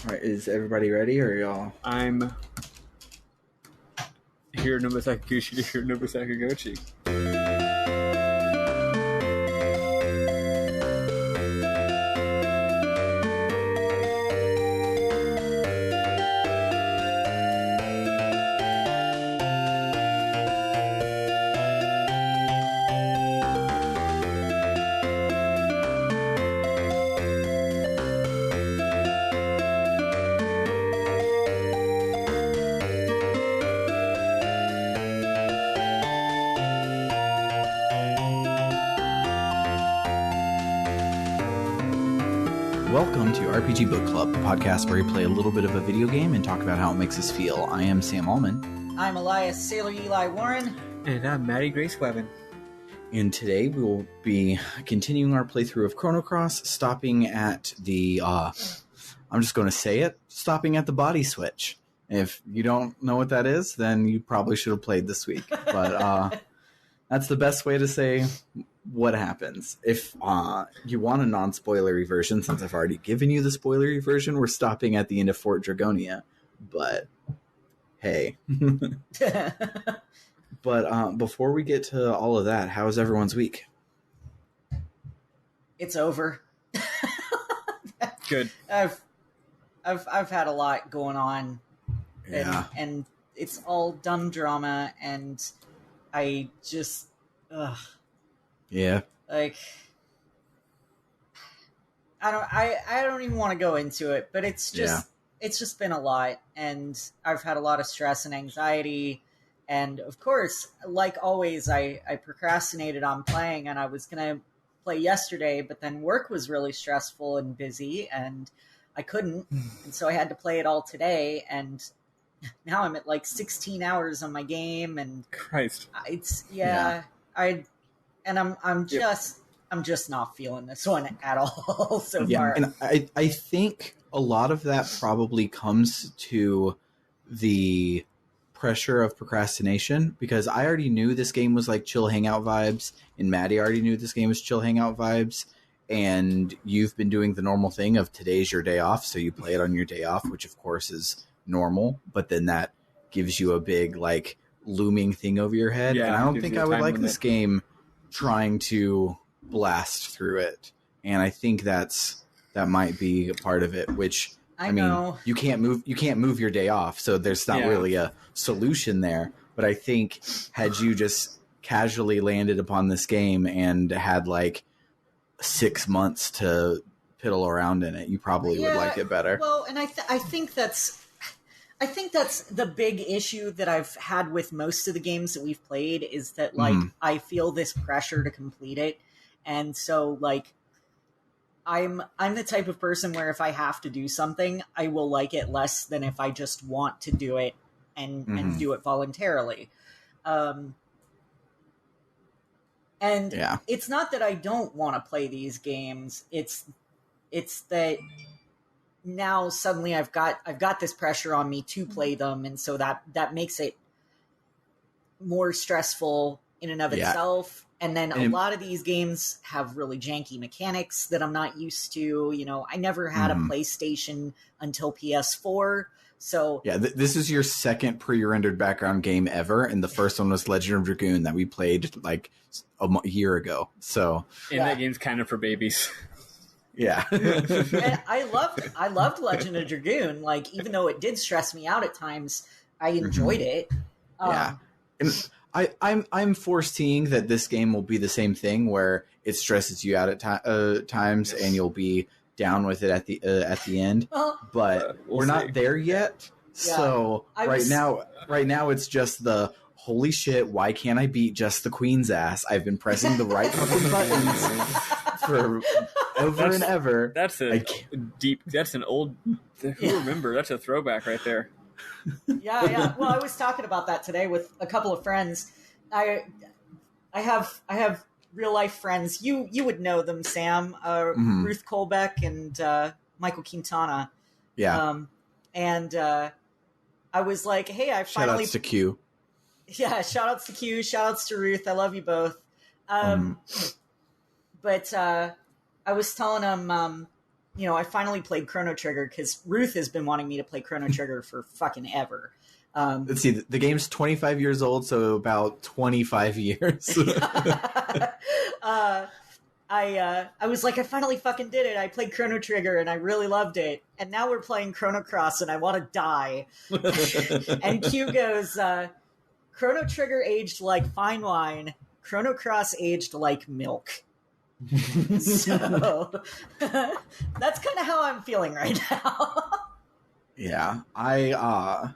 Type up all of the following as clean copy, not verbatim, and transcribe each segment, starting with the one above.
All right, is everybody ready, or y'all? I'm here, Nobasaki Kushi, here, Nobasaki Gochi. Welcome to RPG Book Club, the podcast where we play a little bit of a video game and talk about how it makes us feel. I am Sam Allman. I'm Elias Sailor Eli Warren. And I'm Maddy Grace Webben. And today we will be continuing our playthrough of Chrono Cross, stopping at the, I'm just going to say it, stopping at the body switch. If you don't know what that is, then you probably should have played this week. But that's the best way to say what happens. If you want a non-spoilery version, since I've already given you the spoilery version, we're stopping at the end of Fort Dragonia. But hey. But before we get to all of that, how was everyone's week? It's over. Good. I've had a lot going on. Yeah. And it's all dumb drama, and I just Yeah. like I don't even want to go into it, but it's just been a lot, and I've had a lot of stress and anxiety, and of course, like always, I procrastinated on playing, and I was gonna play yesterday, but then work was really stressful and busy, and I couldn't, and so I had to play it all today, and now I'm at like 16 hours on my game, and Christ. I'm just not feeling this one at all so far. And I think a lot of that probably comes to the pressure of procrastination, because I already knew this game was like chill hangout vibes, and Maddy already knew this game was chill hangout vibes, and you've been doing the normal thing of today's your day off, so you play it on your day off, which of course is normal, but then that gives you a big like looming thing over your head. Yeah, and I don't think I would like limit. This game trying to blast through it, and I think that might be a part of it, which I know. mean, you can't move your day off, so there's not really a solution there. But I think had you just casually landed upon this game and had like 6 months to piddle around in it, you probably would like it better. Well, and I think that's the big issue that I've had with most of the games that we've played, is that like I feel this pressure to complete it, and so like I'm the type of person where if I have to do something, I will like it less than if I just want to do it and do it voluntarily. And it's not that I don't want to play these games. It's that now suddenly I've got this pressure on me to play them, and so that makes it more stressful in and of itself. And then a lot of these games have really janky mechanics that I'm not used to. You know, I never had a PlayStation until PS4. So yeah, this is your second pre-rendered background game ever, and the first one was Legend of Dragoon that we played like a year ago. So That game's kind of for babies. Yeah. And I loved Legend of Dragoon. Like, even though it did stress me out at times, I enjoyed it. Yeah. And I'm foreseeing that this game will be the same thing, where it stresses you out at times, and you'll be down with it at the end. But we're not there yet. Yeah. So right now it's just the holy shit, why can't I beat just the queen's ass? I've been pressing the right fucking buttons for and ever. That's that's an old, remember, that's a throwback right there. Yeah. Well, I was talking about that today with a couple of friends. I have real life friends. You would know them, Sam. Ruth Colbeck and Michael Quintana. Yeah. And I was like, hey, I finally... Shout outs to Q. Yeah, shout outs to Q. Shout outs to Ruth. I love you both. But I was telling him I finally played Chrono Trigger because Ruth has been wanting me to play Chrono Trigger for fucking ever. Let's see, the game's 25 years old, so about 25 years. I was like, I finally fucking did it. I played Chrono Trigger and I really loved it. And now we're playing Chrono Cross and I want to die. And Q goes, Chrono Trigger aged like fine wine. Chrono Cross aged like milk. So that's kind of how I'm feeling right now. Yeah, I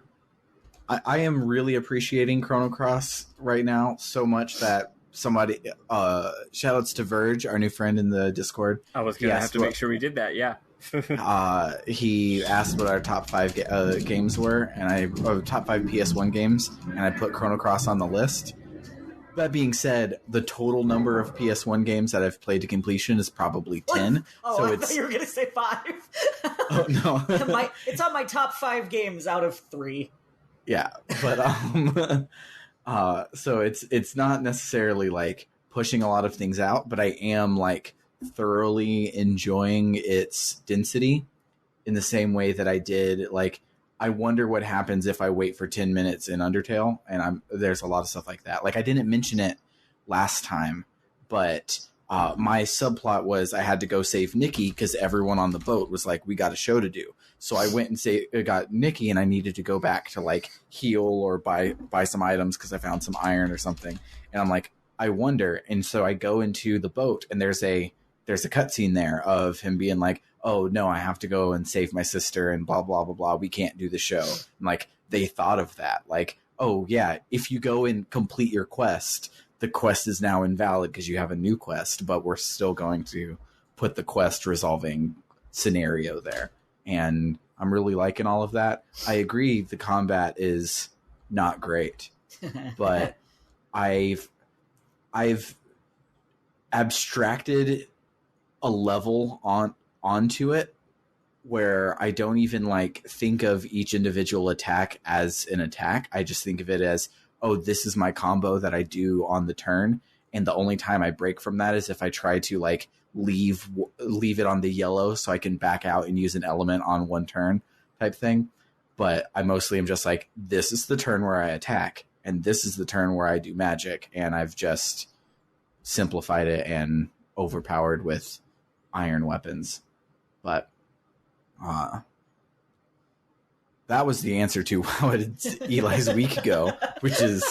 am really appreciating Chrono Cross right now so much that somebody, shoutouts to Verge, our new friend in the Discord. I was going to have to make sure we did that, yeah. He asked what our top 5 games were, and top 5 PS1 games, and I put Chrono Cross on the list. That being said, the total number of PS1 games that I've played to completion is probably 10. Oh, I thought you were going to say 5. Oh, no. It's on my top 5 games out of 3. Yeah, but so it's not necessarily like pushing a lot of things out, but I am like thoroughly enjoying its density in the same way that I did. Like, I wonder what happens if I wait for 10 minutes in Undertale, and there's a lot of stuff like that. Like, I didn't mention it last time, but my subplot was I had to go save Nikki because everyone on the boat was like, we got a show to do. So I went and got Nikki, and I needed to go back to like heal or buy some items because I found some iron or something. And I'm like, I wonder. And so I go into the boat, and there's a cutscene there of him being like, oh no, I have to go and save my sister and blah, blah, blah, blah. We can't do the show. And like, they thought of that. Like, oh yeah, if you go and complete your quest, the quest is now invalid because you have a new quest, but we're still going to put the quest resolving scenario there. And I'm really liking all of that. I agree the combat is not great, but I've abstracted a level onto it where I don't even like think of each individual attack as an attack. I just think of it as, oh, this is my combo that I do on the turn. And the only time I break from that is if I try to like leave it on the yellow so I can back out and use an element on one turn type thing. But I mostly am just like, this is the turn where I attack, and this is the turn where I do magic. And I've just simplified it and overpowered with iron weapons. But that was the answer to how did Eli's week go, which is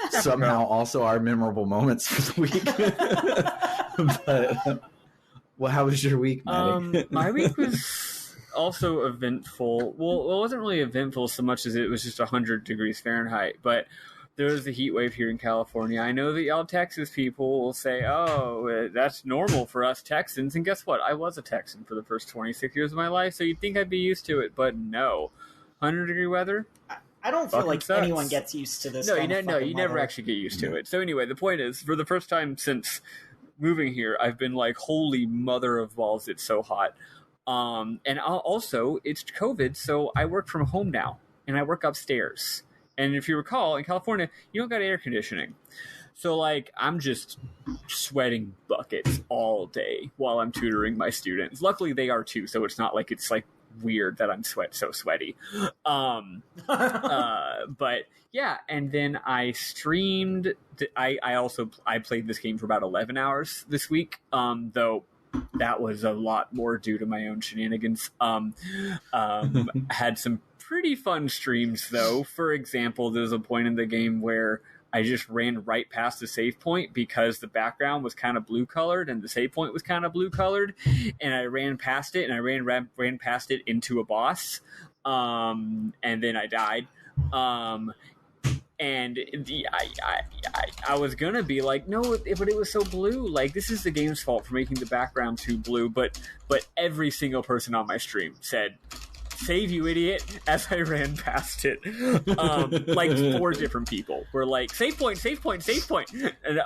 somehow also our memorable moments for the week. But well, how was your week, Maddy? My week was also eventful. Well, it wasn't really eventful so much as it was just 100 degrees Fahrenheit, but there was a heat wave here in California. I know that y'all Texas people will say, oh, that's normal for us Texans. And guess what? I was a Texan for the first 26 years of my life, so you'd think I'd be used to it, but no. 100-degree weather? I don't feel like sucks. Anyone gets used to this. No, you never actually get used to it. So anyway, the point is, for the first time since moving here, I've been like, holy mother of balls, it's so hot. And also, it's COVID, so I work from home now, and I work upstairs. And if you recall, in California, you don't got air conditioning. So, like, I'm just sweating buckets all day while I'm tutoring my students. Luckily, they are too, so it's not like it's, like, weird that I'm so sweaty. But, yeah, and then I streamed. I played this game for about 11 hours this week, though that was a lot more due to my own shenanigans. Had some pretty fun streams, though. For example, there's a point in the game where I just ran right past the save point because the background was kind of blue colored and the save point was kind of blue colored, and I ran past it, and I ran past it into a boss, and then I died. And I was gonna be like, no, but it was so blue. Like, this is the game's fault for making the background too blue. But every single person on my stream said, "Save, you idiot," as I ran past it. Like 4 different people were like, "Save point, save point, save point." And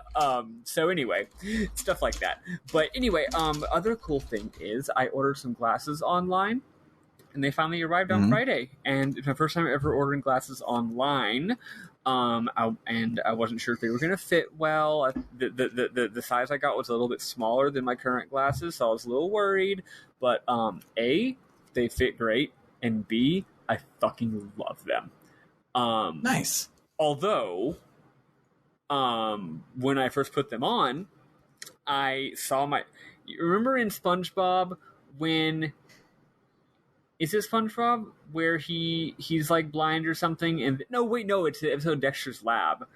so anyway, stuff like that. But anyway, other cool thing is I ordered some glasses online. and they finally arrived on Friday. And it's my first time ever ordering glasses online. I wasn't sure if they were going to fit well. The size I got was a little bit smaller than my current glasses, so I was a little worried. But A, they fit great, and B, I fucking love them. Nice. Although, when I first put them on, I saw you remember in SpongeBob when... Is it SpongeBob where he's like blind or something? And it's the episode of Dexter's Lab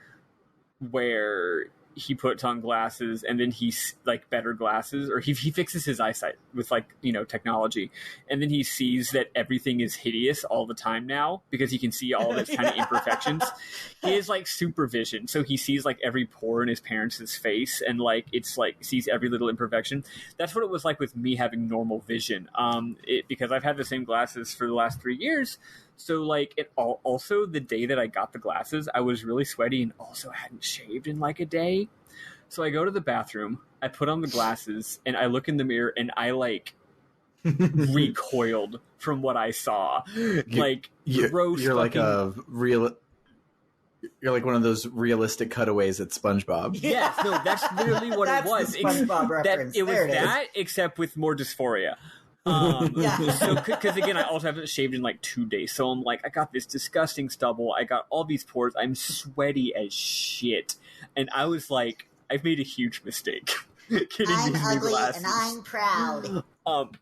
where he puts on glasses and then he's like better glasses, or he fixes his eyesight with like, technology, and then he sees that everything is hideous all the time now because he can see all of its tiny imperfections. He has like supervision, so he sees like every pore in his parents' face, and like it's like sees every little imperfection. That's what it was like with me having normal vision. Because I've had the same glasses for the last 3 years. So, like, also the day that I got the glasses, I was really sweaty and also hadn't shaved in, like, a day. So I go to the bathroom, I put on the glasses, and I look in the mirror, and I, like, recoiled from what I saw. You're like a real... You're like one of those realistic cutaways at SpongeBob. Yes, no, that's literally what it was. The SpongeBob reference. It was that, except with more dysphoria. So because again, I also haven't shaved in like 2 days, so I'm like, I got this disgusting stubble, I got all these pores, I'm sweaty as shit, and I was like, I've made a huge mistake getting I'm these new ugly glasses. and I'm proud.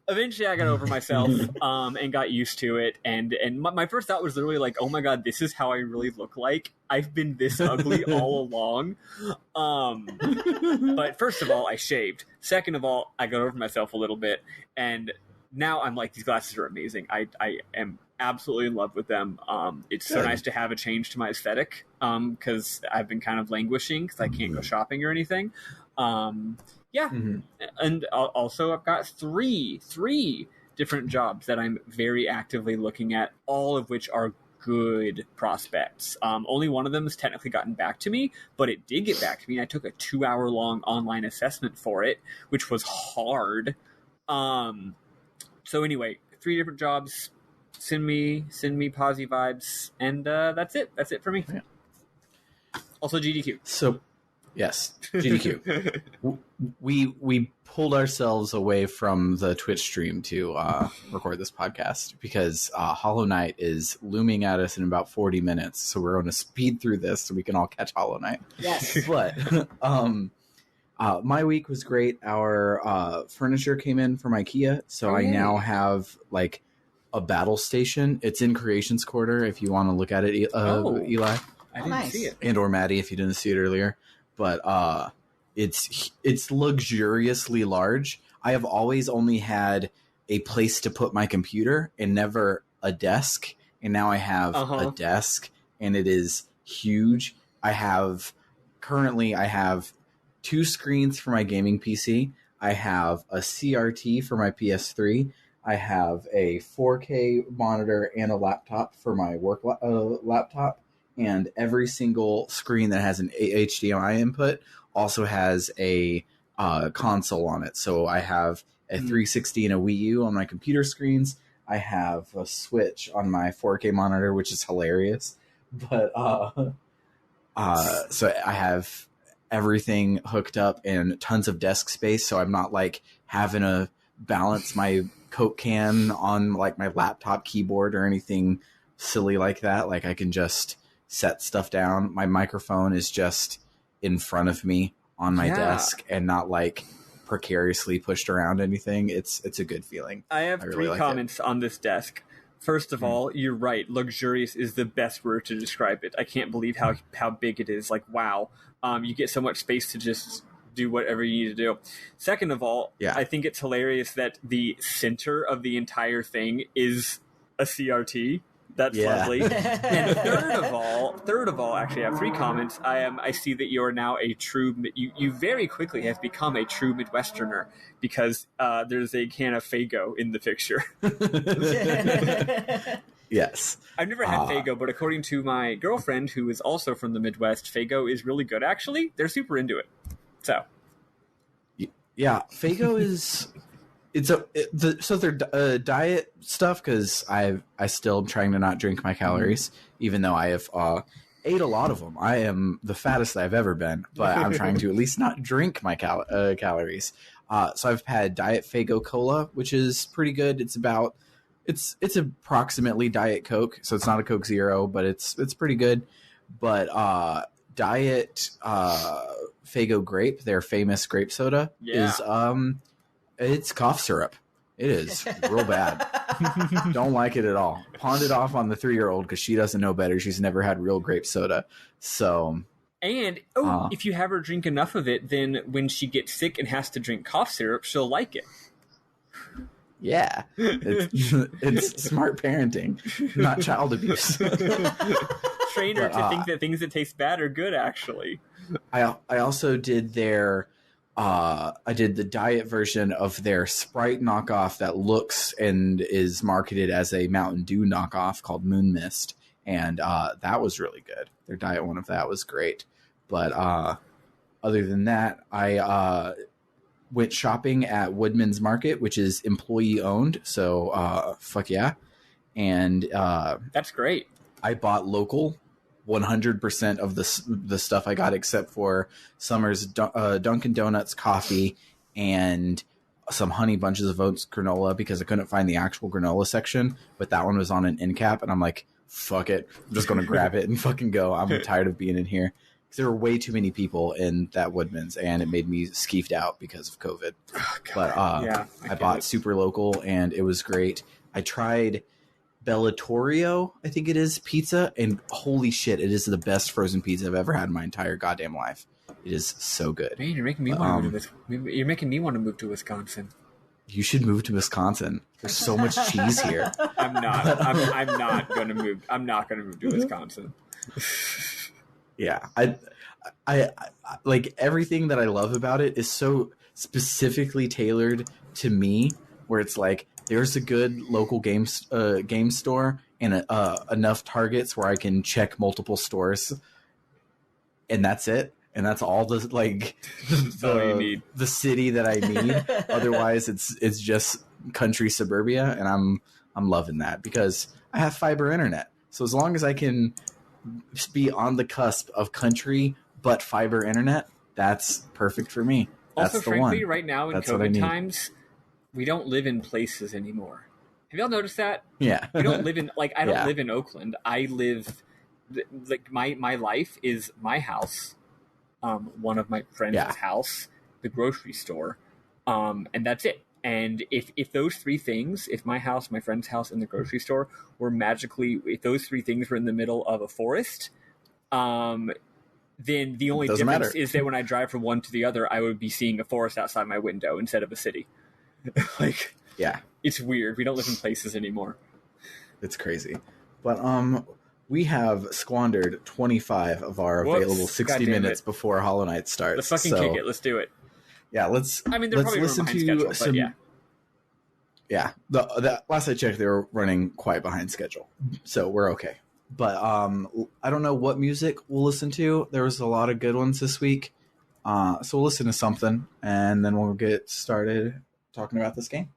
Eventually I got over myself and got used to it, and my first thought was literally like, oh my god, this is how I really look like. I've been this ugly all along. But first of all, I shaved. Second of all, I got over myself a little bit, and now I'm like, these glasses are amazing. I am absolutely in love with them. It's so nice to have a change to my aesthetic, because I've been kind of languishing because I can't go shopping or anything. And also I've got three different jobs that I'm very actively looking at, all of which are good prospects. Only one of them has technically gotten back to me, but it did get back to me. I took a 2-hour-long online assessment for it, which was hard. So anyway, 3 different jobs. Send me posy vibes, and that's it. That's it for me. Yeah. Also GDQ. So, yes, GDQ. we pulled ourselves away from the Twitch stream to record this podcast because Hollow Knight is looming at us in about 40 minutes. So we're going to speed through this so we can all catch Hollow Knight. Yes. But my week was great. Our furniture came in from IKEA, so I now have like a battle station. It's in Creations Quarter if you want to look at it, Eli. I didn't see it. And or Maddy if you didn't see it earlier. But it's luxuriously large. I have always only had a place to put my computer and never a desk. And now I have a desk, and it is huge. I have 2 screens for my gaming PC. I have a CRT for my PS3. I have a 4K monitor and a laptop for my work laptop. And every single screen that has an HDMI input also has a console on it. So I have a 360 and a Wii U on my computer screens. I have a Switch on my 4K monitor, which is hilarious. But so I have everything hooked up and tons of desk space. So I'm not like having to balance my Coke can on like my laptop keyboard or anything silly like that. Like I can just set stuff down. My microphone is just in front of me on my desk and not like precariously pushed around anything. It's a good feeling. I have really 3 comments on this desk. First of all, you're right. Luxurious is the best word to describe it. I can't believe how big it is. Like, wow. You get so much space to just do whatever you need to do. Second of all, I think it's hilarious that the center of the entire thing is a CRT. That's lovely. And third of all, actually, I have 3 comments. I see that you are now a true. You very quickly have become a true Midwesterner because there's a can of Faygo in the picture. Yes, I've never had Faygo, but according to my girlfriend, who is also from the Midwest, Faygo is really good. Actually, they're super into it. So, yeah, Faygo is so their diet stuff, because I still am trying to not drink my calories, even though I have ate a lot of them. I am the fattest I've ever been, but I'm trying to at least not drink my calories. So I've had Diet Faygo Cola, which is pretty good. It's approximately Diet Coke, so it's not a Coke Zero, but it's pretty good. But Diet Faygo Grape, their famous grape soda, is it's cough syrup. It is real bad. Don't like it at all. Pawned it off on the 3-year-old because she doesn't know better. She's never had real grape soda. So, and if you have her drink enough of it, then when she gets sick and has to drink cough syrup, she'll like it. Yeah, it's smart parenting, not child abuse. Train her to think that things that taste bad are good. Actually, I also did their. I did the diet version of their Sprite knockoff that looks and is marketed as a Mountain Dew knockoff called Moon Mist, and that was really good. Their diet one of that was great. But other than that, I went shopping at Woodman's Market, which is employee owned. So fuck yeah, and that's great. I bought local. 100% of the stuff I got, except for Summer's Dunkin' Donuts coffee and some Honey Bunches of Oats granola, because I couldn't find the actual granola section, but that one was on an end cap, and I'm like, fuck it, I'm just gonna grab it and fucking go. I'm tired of being in here, because there were way too many people in that Woodman's, and it made me skeeved out because of COVID. Oh, but I bought super local, and it was great. I tried Bellatorio, I think it is, pizza, and holy shit, it is the best frozen pizza I've ever had in my entire goddamn life. It is so good. Man, you're making me want to move to You're making me want to move to Wisconsin. You should move to Wisconsin. There's so much cheese here. I'm not. I'm not going to move. I'm not going to move to Wisconsin. Yeah, I like everything that I love about it is so specifically tailored to me, where it's like, there's a good local game store and enough targets where I can check multiple stores, and that's it. And that's all the the city that I need. Otherwise, it's just country suburbia, and I'm loving that because I have fiber internet. So as long as I can be on the cusp of country but fiber internet, that's perfect for me. That's also, frankly, right now in COVID times, we don't live in places anymore. Have y'all noticed that? Yeah. We don't live in, I don't live in Oakland. I live, my life is my house, one of my friends' house, the grocery store, and that's it. And if those three things, if my house, my friend's house, and the grocery store were if those three things were in the middle of a forest, then the only difference is that when I drive from one to the other, I would be seeing a forest outside my window instead of a city. It's weird. We don't live in places anymore. It's crazy. But we have squandered 25 of our available 60 minutes before Hollow Knight starts. Let's fucking kick it. Let's do it. Yeah, let's. I mean, they're probably listen behind to schedule, some. but yeah. Yeah, the last I checked, they were running quite behind schedule, so we're okay. But I don't know what music we'll listen to. There was a lot of good ones this week, so we'll listen to something, and then we'll get started talking about this game.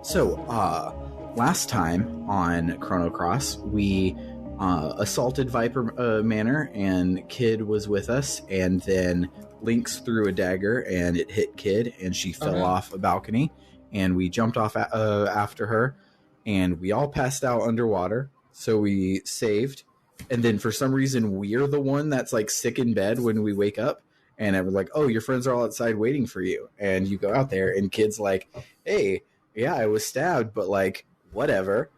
So, last time on Chrono Cross, we assaulted Viper Manor, and Kid was with us, and then Lynx threw a dagger, and it hit Kid, and she fell off a balcony, and we jumped off after her, and we all passed out underwater, so we saved, and then for some reason, we're the one that's, like, sick in bed when we wake up, and we're like, oh, your friends are all outside waiting for you, and you go out there, and Kid's like, hey, yeah, I was stabbed, but, like, whatever.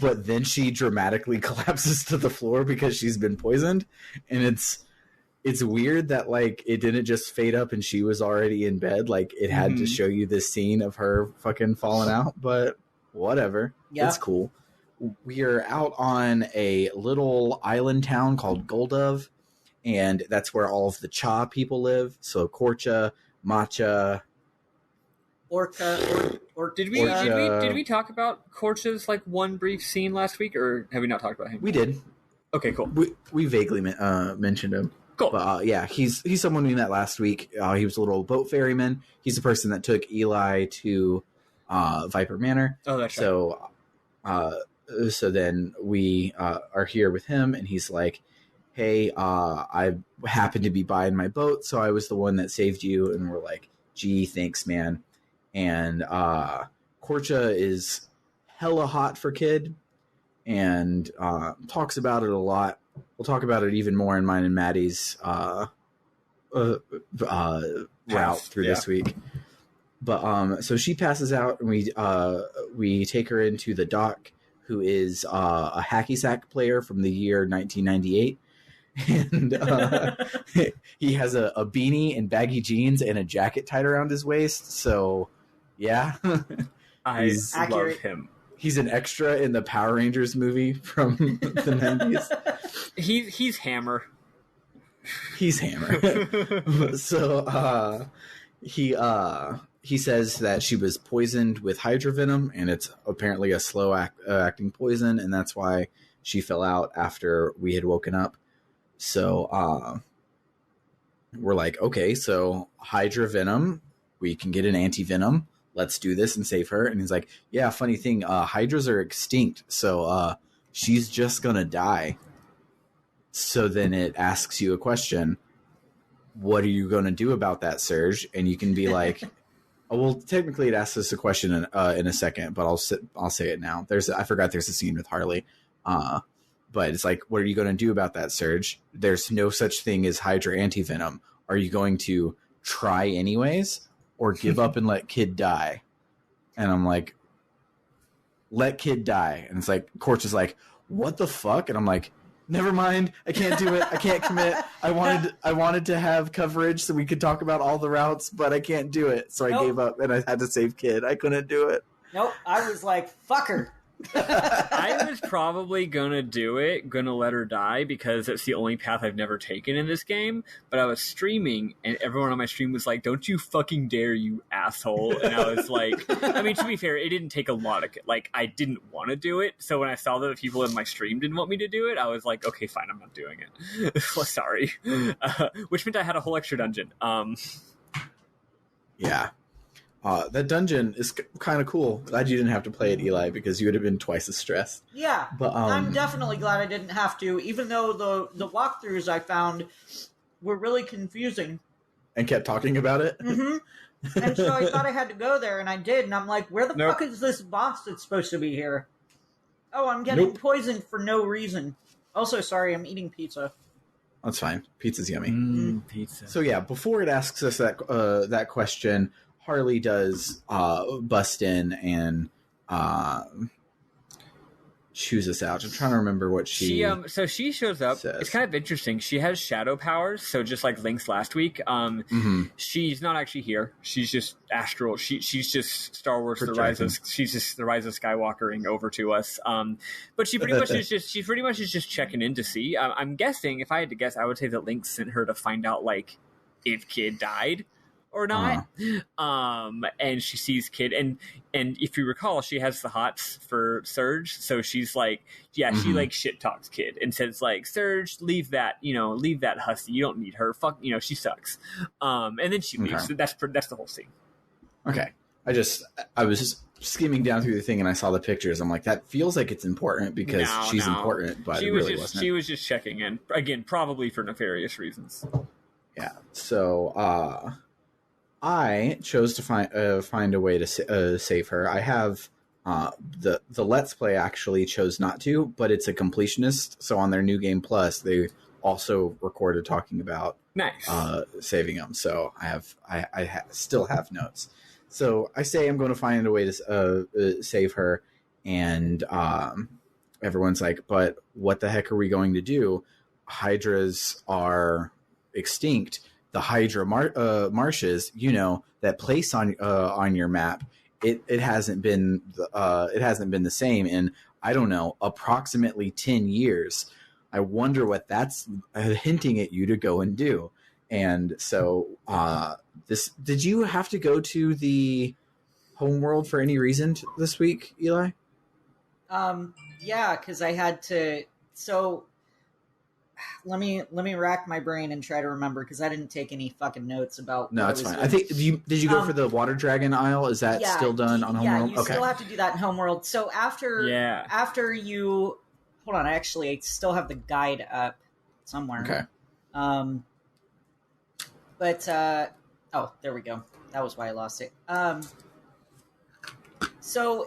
but then she dramatically collapses to the floor because she's been poisoned, and it's weird that like it didn't just fade up and she was already in bed. Like it had to show you this scene of her fucking falling out, but whatever. Yeah. It's cool. We are out on a little island town called Goldov, and that's where all of the Cha people live. So Korcha, Matcha, Orca. Did we talk about Korcha's like one brief scene last week, or have we not talked about him? We did. Okay, cool. We vaguely mentioned him. Cool. But yeah, he's someone we met last week. He was a little boat ferryman. He's the person that took Eli to Viper Manor. Oh, that's right. So then we are here with him, and he's like, hey, I happened to be by in my boat, so I was the one that saved you. And we're like, gee, thanks, man. And Korcha is hella hot for Kid, and talks about it a lot. We'll talk about it even more in mine and Maddy's route through this week. But so she passes out, and we take her into the doc, who is a hacky sack player from the year 1998. And he has a beanie and baggy jeans and a jacket tied around his waist. So, yeah. I love him. He's an extra in the Power Rangers movie from the 90s. He's Hammer. He's Hammer. So, he says that she was poisoned with hydra venom, and it's apparently a slow acting poison, and that's why she fell out after we had woken up. So we're like, okay, so hydra venom, we can get an anti-venom. Let's do this and save her. And he's like, yeah, funny thing, hydras are extinct, so she's just gonna die. So then it asks you a question. What are you gonna do about that, Serge? And you can be like, oh, well, technically it asks us a question in a second, but I'll say it now. I forgot there's a scene with Harley. But it's like, what are you going to do about that, Serge? There's no such thing as hydra anti-venom. Are you going to try anyways, or give up and let Kid die? And I'm like, let Kid die. And it's like, Korch is like, what the fuck? And I'm like, never mind. I can't do it. I can't commit. I wanted to have coverage so we could talk about all the routes, but I can't do it. So I gave up, and I had to save Kid. I couldn't do it. Nope. I was like, fuck her. I was probably gonna let her die, because that's the only path I've never taken in this game. But I was streaming, and everyone on my stream was like, don't you fucking dare, you asshole. And I was like, I mean, to be fair, it didn't take a lot of, like, I didn't want to do it. So when I saw that the people in my stream didn't want me to do it, I was like, okay, fine, I'm not doing it. Sorry. Which meant I had a whole extra dungeon. Yeah. That dungeon is kind of cool. Glad you didn't have to play it, Eli, because you would have been twice as stressed. Yeah, but I'm definitely glad I didn't have to, even though the walkthroughs I found were really confusing. And kept talking about it? Mm-hmm. And so I thought I had to go there, and I did, and I'm like, where the fuck is this boss that's supposed to be here? Oh, I'm getting poisoned for no reason. Also, sorry, I'm eating pizza. That's fine. Pizza's yummy. Pizza. So yeah, before it asks us that question, Harley does bust in and chews us out. I'm trying to remember what she so she shows up. Says. It's kind of interesting. She has shadow powers, so just like Link's last week. She's not actually here. She's just astral. She's just Star Wars she's just the Rise of Skywalkering over to us. But she pretty much is just checking in to see. I'm guessing, if I had to guess, I would say that Link sent her to find out like if Kid died or not. And she sees Kid, and if you recall, she has the hots for Surge, so she's like, she like shit talks Kid and says like, Surge, leave that hussy, you don't need her, fuck, she sucks. And then she leaves. That's the whole scene. Okay. I was just skimming down through the thing, and I saw the pictures. I'm like, that feels like it's important because she's important, but it really wasn't. She was just checking in, again, probably for nefarious reasons. Yeah. So I chose to find a way to save her. I have the Let's Play actually chose not to, but it's a completionist. So on their New Game Plus, they also recorded talking about saving them. So I still have notes. So I say I'm going to find a way to save her, and everyone's like, but what the heck are we going to do? Hydras are extinct. The Hydra marshes, that place on your map, it hasn't been the same in, I don't know, approximately 10 years. I wonder what that's hinting at you to go and do. And so did you have to go to the homeworld for any reason this week, Eli? Yeah, because I had to. So let me rack my brain and try to remember, because I didn't take any fucking notes about. No, it's fine. Doing. I think did you go for the water dragon aisle? Is that still done on homeworld? Yeah, you still have to do that in homeworld. So after you hold on, I still have the guide up somewhere. Okay. But oh, there we go. That was why I lost it. So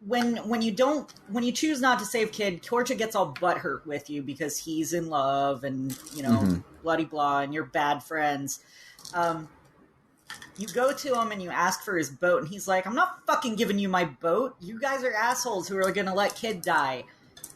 when you choose not to save Kid, Torcha gets all butthurt with you because he's in love and bloody blah, and you're bad friends. You go to him and you ask for his boat, and he's like, "I'm not fucking giving you my boat. You guys are assholes who are gonna let Kid die."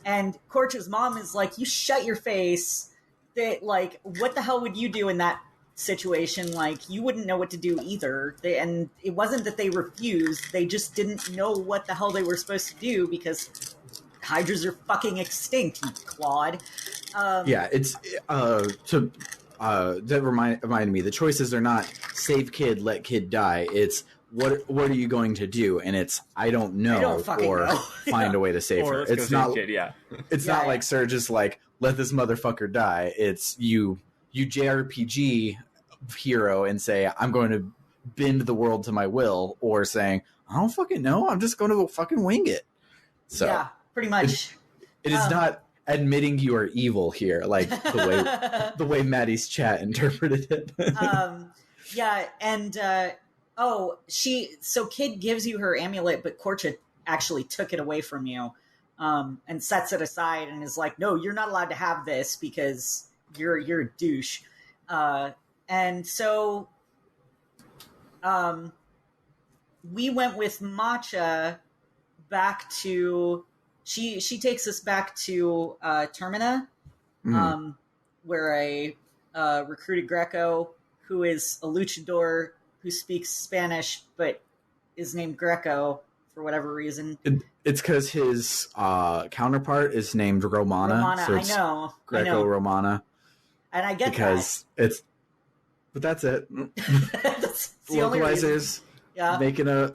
And Torcha's mom is like, "You shut your face. That, like, what the hell would you do in that situation? Like, you wouldn't know what to do either." And it wasn't that they refused; they just didn't know what the hell they were supposed to do because Hydras are fucking extinct, you clod. It's that reminded me. The choices are not save Kid, let Kid die. It's what are you going to do? And it's I don't know, or find a way to save her. It's not Kid, It's not like Surge is like, let this motherfucker die. It's you JRPG hero and say, I'm going to bend the world to my will, or saying, I don't fucking know, I'm just going to fucking wing it. So yeah, pretty much. It is not admitting you are evil here, like the way Maddy's chat interpreted it. So Kid gives you her amulet, but Korcha actually took it away from you. And sets it aside and is like, "No, you're not allowed to have this because you're a douche." And so, we went with Matcha back to. She takes us back to Termina, where I recruited Greco, who is a luchador who speaks Spanish but is named Greco for whatever reason. It's because his counterpart is named Romana. So it's I know. Greco-Romana. And I get because that. But that's it. That's the only reason. Yeah. Making a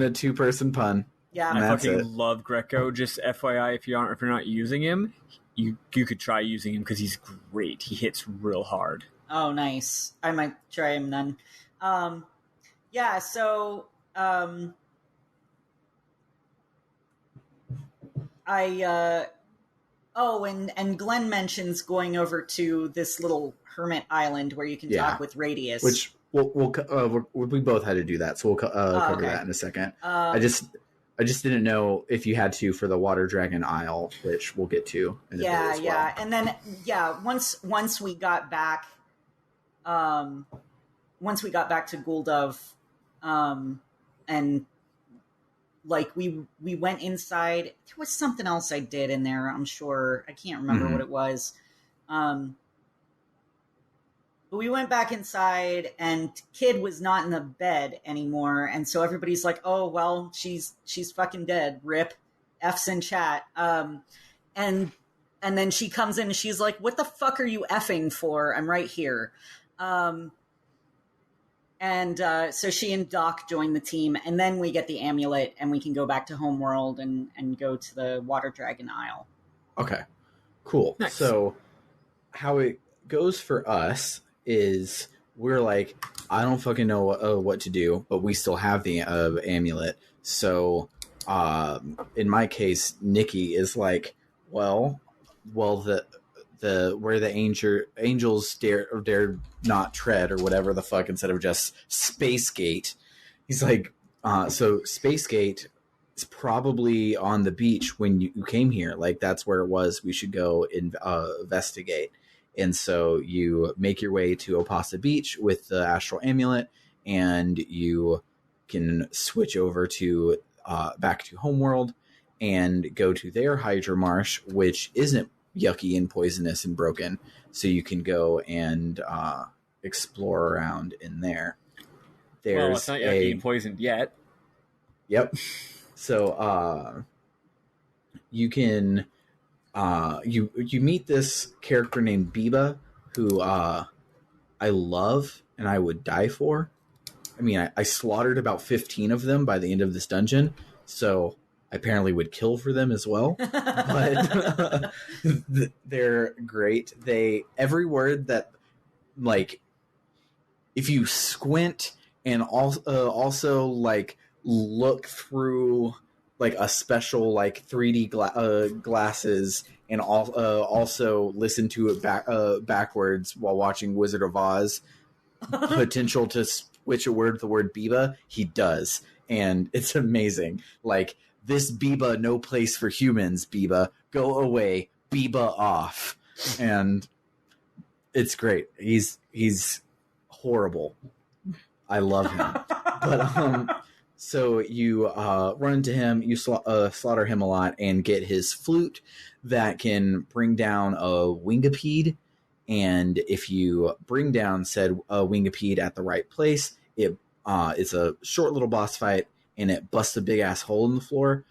2-person pun. Yeah. I fucking love Greco. Just FYI, if you're not using him, you could try using him because he's great. He hits real hard. Oh, nice. I might try him then. So and Glenn mentions going over to this little hermit island where you can talk with Radius, which we both had to do that, so we'll cover that in a second. I just didn't know if you had to for the Water Dragon Isle, which we'll get to in a bit as well. And then once we got back to Gul'Dov, and like we went inside. There was something else I did in there, I'm sure. I can't remember what it was. But we went back inside and Kid was not in the bed anymore, and so everybody's like, "Oh well, she's fucking dead. Rip." F's in chat. And then she comes in and she's like, "What the fuck are you effing for? I'm right here." So she and Doc join the team, and then we get the amulet, and we can go back to Homeworld and go to the Water Dragon Isle. Okay, cool. Nice. So how it goes for us is we're like, I don't fucking know what to do, but we still have the amulet. So in my case, Nikki is like, well, the where the angels dare not tread, or whatever the fuck, instead of just Space Gate. He's like, so Space Gate is probably on the beach when you came here. Like, that's where it was. We should go investigate. And so you make your way to Opasa Beach with the Astral Amulet, and you can switch over to back to Homeworld and go to their Hydra Marsh, which isn't yucky and poisonous and broken. So you can go and explore around in there. Well, it's not yucky and poisoned yet. Yep. So you can you meet this character named Biba, who I love and I would die for. I mean, I slaughtered about 15 of them by the end of this dungeon, so I apparently would kill for them as well. But they're great. Every word that, like, if you squint and also like look through like a special like 3D glasses and also listen to it backwards while watching Wizard of Oz, potential to switch a word, the word Biba, he does. And it's amazing. Like, this Biba, no place for humans, Biba. Go away. Biba off. And it's great. He's horrible. I love him. But so you run into him, you slaughter him a lot, and get his flute that can bring down a wingipede. And if you bring down said wingipede at the right place, it's a short little boss fight, and it busts a big ass hole in the floor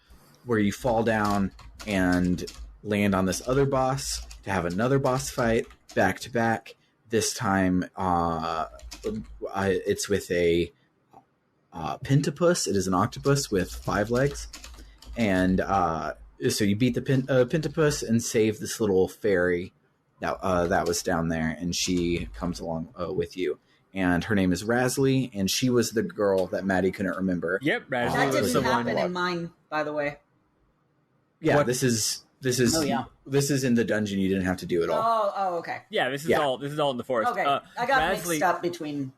where you fall down and land on this other boss to have another boss fight back to back. This time it's with a pentapus. It is an octopus with 5 legs. And so you beat the pentapus and save this little fairy that was down there, and she comes along with you. And her name is Rasley, and she was the girl that Maddy couldn't remember. Yep, Rasley. That was didn't the happen one. in mine, by the way. Yeah, What? this is Oh, yeah. this is in the dungeon. You didn't have to do it all. Oh, okay. Yeah, this is all in the forest. Okay, I got mixed up between...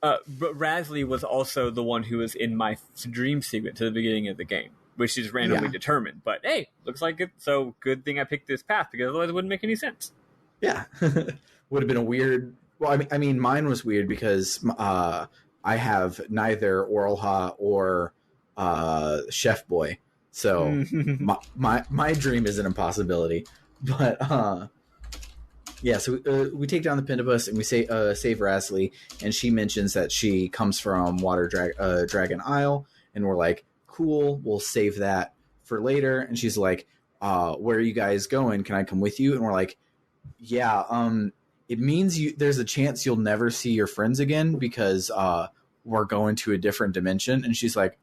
But Rasley was also the one who was in my dream sequence at the beginning of the game, which is randomly determined. But hey, looks like it. So good thing I picked this path, because otherwise it wouldn't make any sense. Yeah, would have been a weird. Well, I mean, mine was weird because I have neither Oralha or Chef Boy, so my dream is an impossibility. But yeah, so we take down the Pentapus and we save Rasley, and she mentions that she comes from Dragon Isle, and we're like, cool, we'll save that for later. And she's like, where are you guys going? Can I come with you? And we're like, yeah, it means there's a chance you'll never see your friends again, because we're going to a different dimension. And she's like,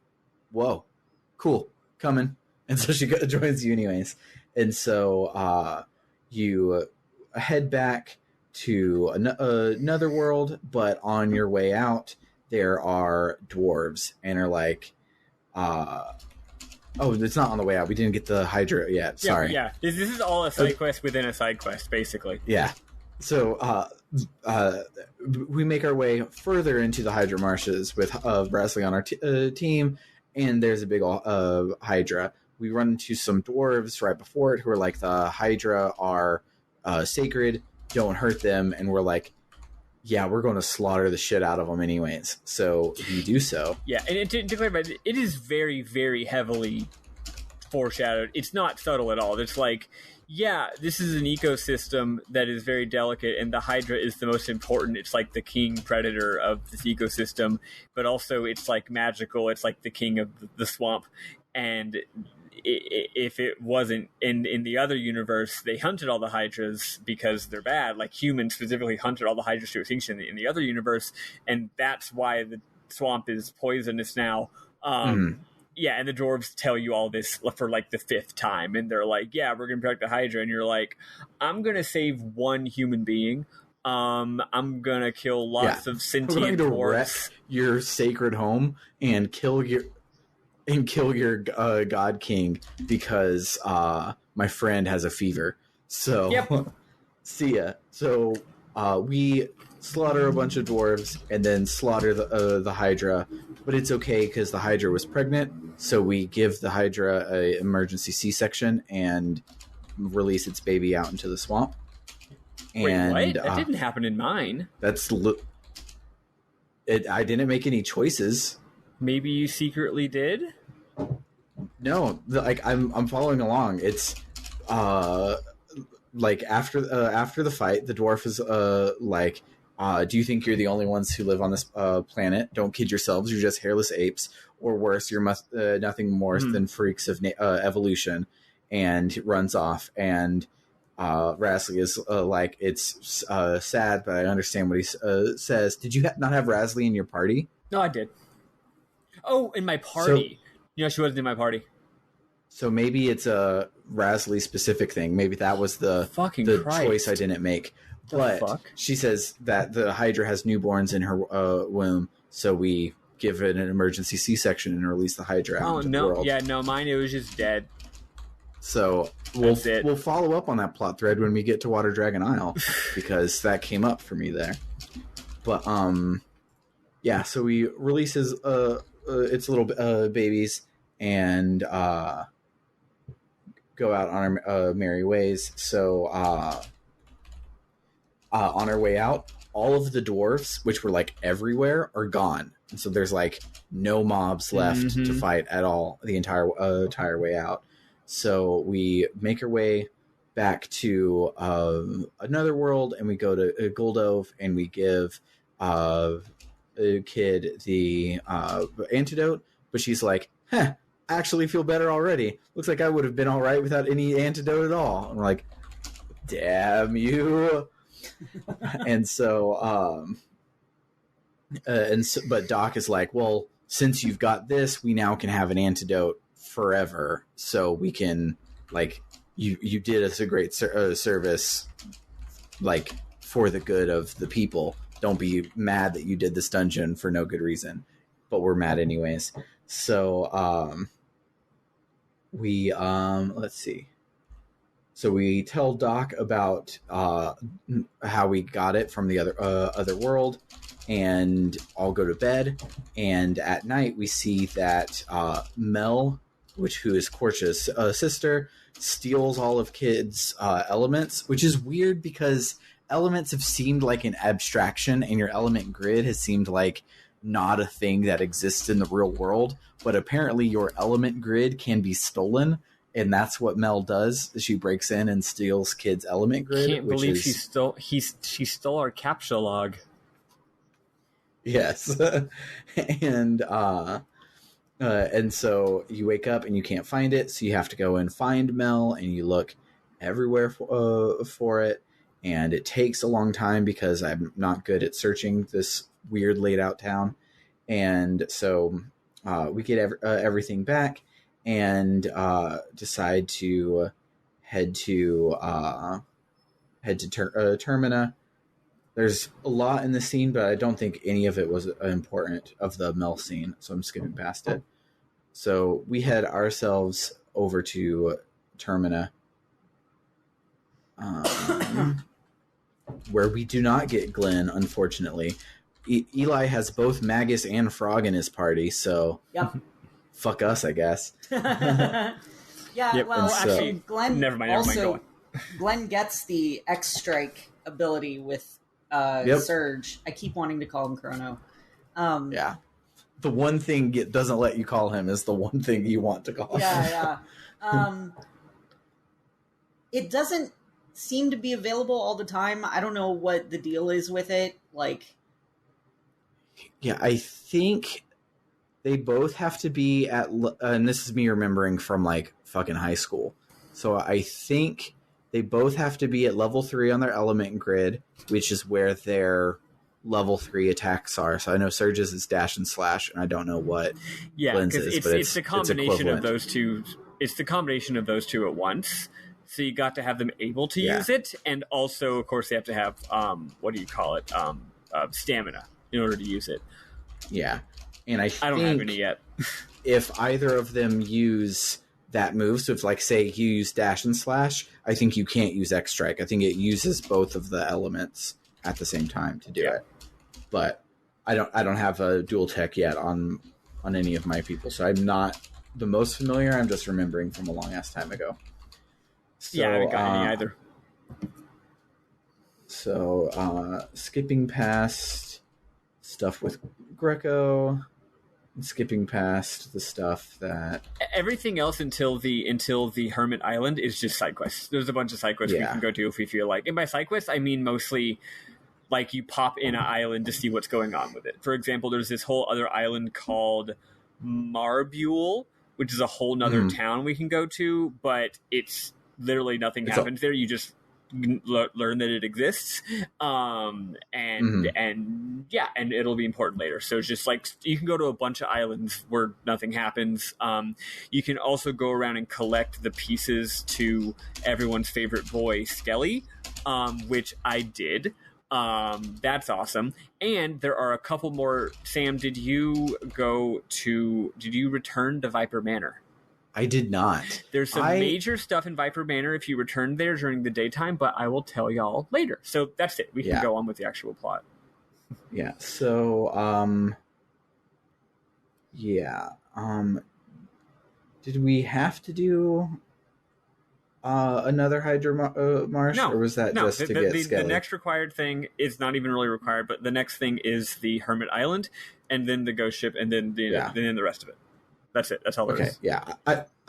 whoa, cool, coming. And so she joins you anyways. And so you head back to another world, but on your way out, there are dwarves, and are like, oh, it's not on the way out. We didn't get the Hydra yet. Sorry. Yeah. This is all a side quest within a side quest, basically. Yeah. So we make our way further into the Hydra marshes with Rasley on our team, and there's a big Hydra. We run into some dwarves right before it who are like, the Hydra are sacred, don't hurt them. And we're like, yeah, we're going to slaughter the shit out of them anyways. So we do so. Yeah, and to clarify, it is very, very heavily foreshadowed. It's not subtle at all. It's like, yeah, this is an ecosystem that is very delicate, and the Hydra is the most important. It's like the king predator of this ecosystem, but also it's like magical. It's like the king of the swamp. And if it wasn't in the other universe, they hunted all the Hydras because they're bad. Like, humans specifically hunted all the Hydras to extinction in the other universe, and that's why the swamp is poisonous now. Yeah, and the dwarves tell you all this for like the 5th time, and they're like, yeah, we're gonna protect the Hydra, and you're like, I'm gonna save one human being. I'm gonna kill lots of sentient dwarves. Wreck your sacred home and kill your god king because my friend has a fever. So see ya. So we slaughter a bunch of dwarves and then slaughter the Hydra, but it's okay because the Hydra was pregnant, so we give the Hydra a emergency C-section and release its baby out into the swamp. And wait, what? That didn't happen in mine. I didn't make any choices. Maybe you secretly did? No, I'm following along. It's like after the fight, the dwarf is like, do you think you're the only ones who live on this planet? Don't kid yourselves. You're just hairless apes, or worse, you're nothing more than freaks of evolution. And runs off. And Rasley is like, it's sad, but I understand what he says. Did you not have Rasley in your party? No, I did. Oh, in my party. So, she wasn't in my party. So maybe it's a Rasley specific thing. Maybe that was the choice I didn't make. But she says that the Hydra has newborns in her womb, so we give it an emergency C-section and release the Hydra out into the world. Yeah, no, mine, it was just dead. So we'll follow up on that plot thread when we get to Water Dragon Isle, because that came up for me there. But yeah, so we release its little babies and go out on our merry ways. So on our way out, all of the dwarves, which were like everywhere, are gone. And so there's like no mobs left to fight at all the entire way out. So we make our way back to another world, and we go to Goldove, and we give a kid the antidote. But she's like, I actually feel better already. Looks like I would have been all right without any antidote at all. And we're like, damn you. But Doc is like, well, since you've got this, we now can have an antidote forever, so we can, like, you did us a great service, like, for the good of the people. Don't be mad that you did this dungeon for no good reason, but we're mad anyways. So we let's see. So we tell Doc about how we got it from the other world, and all go to bed. And at night, we see that Mel, who is Korcha's sister, steals all of Kid's elements, which is weird because elements have seemed like an abstraction, and your element grid has seemed like not a thing that exists in the real world. But apparently, your element grid can be stolen. And that's what Mel does. She breaks in and steals Kid's element grid. Can't believe she stole our captcha log. Yes. And so you wake up and you can't find it, so you have to go and find Mel, and you look everywhere for it, and it takes a long time because I'm not good at searching this weird laid out town. And so we get everything back, and decide to head to Termina. There's a lot in the scene, but I don't think any of it was important of the Mel scene, so I'm skipping past it. So we head ourselves over to Termina, where we do not get Glenn, unfortunately. Eli has both Magus and Frog in his party, so... Yep. Fuck us, I guess. Yeah, yep. Well, actually, Glenn never mind. Glenn gets the X-Strike ability with Surge. I keep wanting to call him Chrono. Yeah. The one thing it doesn't let you call him is the one thing you want to call him. Yeah. It doesn't seem to be available all the time. I don't know what the deal is with it. Yeah, I think... They both have to be at, and this is me remembering from like fucking high school. So I think they both have to be at level 3 on their element grid, which is where their level 3 attacks are. So I know Surge's is dash and slash, and I don't know what Glenn's is, but it's the combination of those two. It's the combination of those two at once. So you got to have them able to use it, and also, of course, they have to have stamina in order to use it. Yeah. And I don't have any yet. If either of them use that move, so if, like, say you use dash and slash, I think you can't use X Strike. I think it uses both of the elements at the same time to do it. But I don't have a dual tech yet on any of my people, so I'm not the most familiar. I'm just remembering from a long ass time ago. So, I haven't got any either. So skipping past stuff with Greco. skipping past the stuff that everything else until the Hermit Island is just side quests. There's a bunch of side quests we can go do if we feel like. And by side quests, I mean mostly like you pop in an island to see what's going on with it. For example, there's this whole other island called Marbule, which is a whole nother town we can go to, but it's literally nothing happens there. You just learn that it exists, and it'll be important later. So it's just like you can go to a bunch of islands where nothing happens. You can also go around and collect the pieces to everyone's favorite boy Skelly, which I did. That's awesome. And there are a couple more. Sam, did you return to Viper Manor? I did not. There's some major stuff in Viper Manor if you return there during the daytime, but I will tell y'all later. So that's it. We can go on with the actual plot. Yeah. So, did we have to do another Hydra Marsh, or was that just to get Skelly? The next required thing is not even really required, but the next thing is the Hermit Island, and then the ghost ship, and then the rest of it. That's it. That's all there is. Yeah.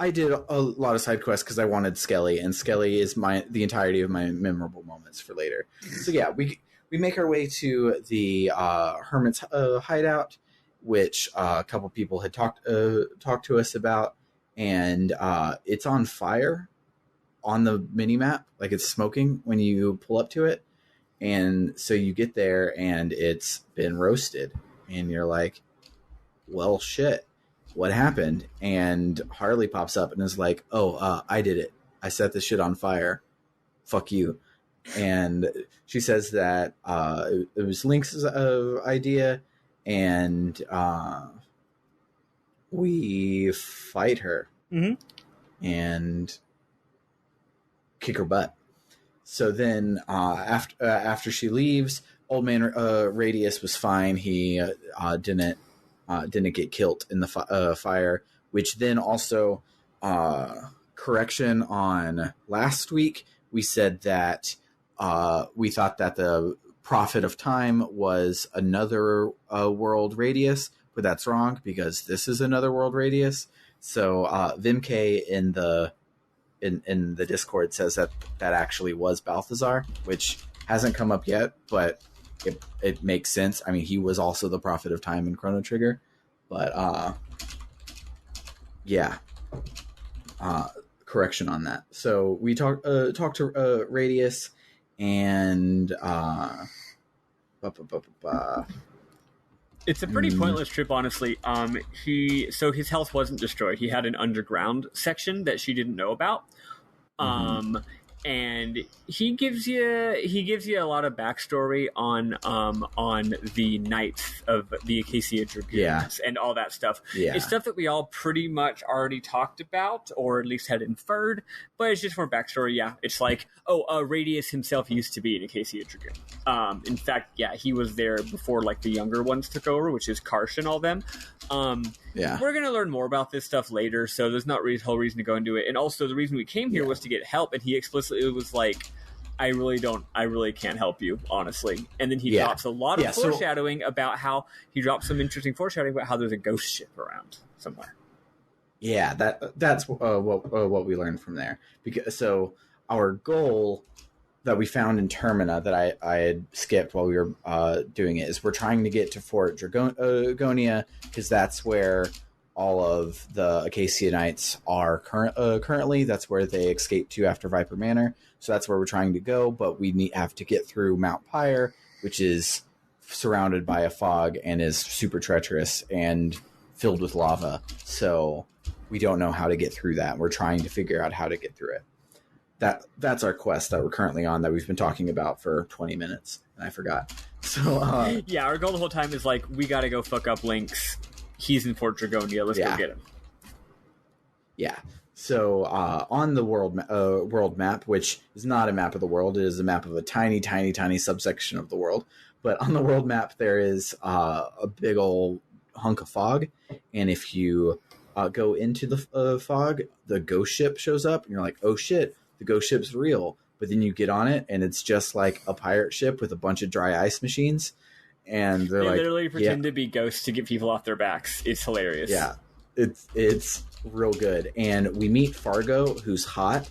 I did a lot of side quests because I wanted Skelly, and Skelly is the entirety of my memorable moments for later. So yeah, we make our way to the Hermit's hideout, which a couple people had talked to us about, and it's on fire on the mini map, like it's smoking when you pull up to it, and so you get there and it's been roasted, and you're like, well, shit. What happened? And Harley pops up and is like, I did it. I set this shit on fire. Fuck you. And she says that it was Link's idea, and we fight her and kick her butt. So then after she leaves, Old Man Radius was fine. He didn't get killed in the fire, which then also correction on last week. We said that we thought that the Prophet of Time was another world Radius, but that's wrong because this is another world Radius. So Vimk in the Discord says that actually was Balthazar, which hasn't come up yet, but it makes sense. I mean, he was also the Prophet of Time in Chrono Trigger, but correction on that. So we talked to Radius, and it's a pretty pointless trip, honestly. His health wasn't destroyed. He had an underground section that she didn't know about. And he gives you a lot of backstory on the Knights of the Acacia Dragoons and all that stuff. Yeah. It's stuff that we all pretty much already talked about, or at least had inferred, but it's just more backstory. Yeah, it's like, Radius himself used to be an Acacia Dragoon. In fact, he was there before like the younger ones took over, which is Karsh and all them. We're gonna learn more about this stuff later, so there's not really a whole reason to go into it. And also, the reason we came here was to get help, and he explicitly was like, I really can't help you, honestly. And then he drops a lot of foreshadowing about how some interesting foreshadowing about how there's a ghost ship around somewhere. Yeah, that's what we learned from there. Because our goal that we found in Termina that I had skipped while we were doing it is we're trying to get to Fort Dragonia, because that's where all of the Acacia Knights are currently. That's where they escaped to after Viper Manor. So that's where we're trying to go, but we have to get through Mount Pyre, which is surrounded by a fog and is super treacherous and filled with lava. So we don't know how to get through that. We're trying to figure out how to get through it. That's our quest that we're currently on, that we've been talking about for 20 minutes, and I forgot. So our goal the whole time is like, we got to go fuck up Link's. He's in Fort Dragonia. Let's go get him. Yeah. So on the world map, which is not a map of the world, it is a map of a tiny, tiny, tiny subsection of the world. But on the world map, there is a big old hunk of fog, and if you go into the fog, the ghost ship shows up, and you're like, oh shit, the ghost ship's real. But then you get on it, and it's just like a pirate ship with a bunch of dry ice machines. And they're they like, literally pretend to be ghosts to get people off their backs. It's hilarious. Yeah, it's real good. And we meet Fargo, who's hot,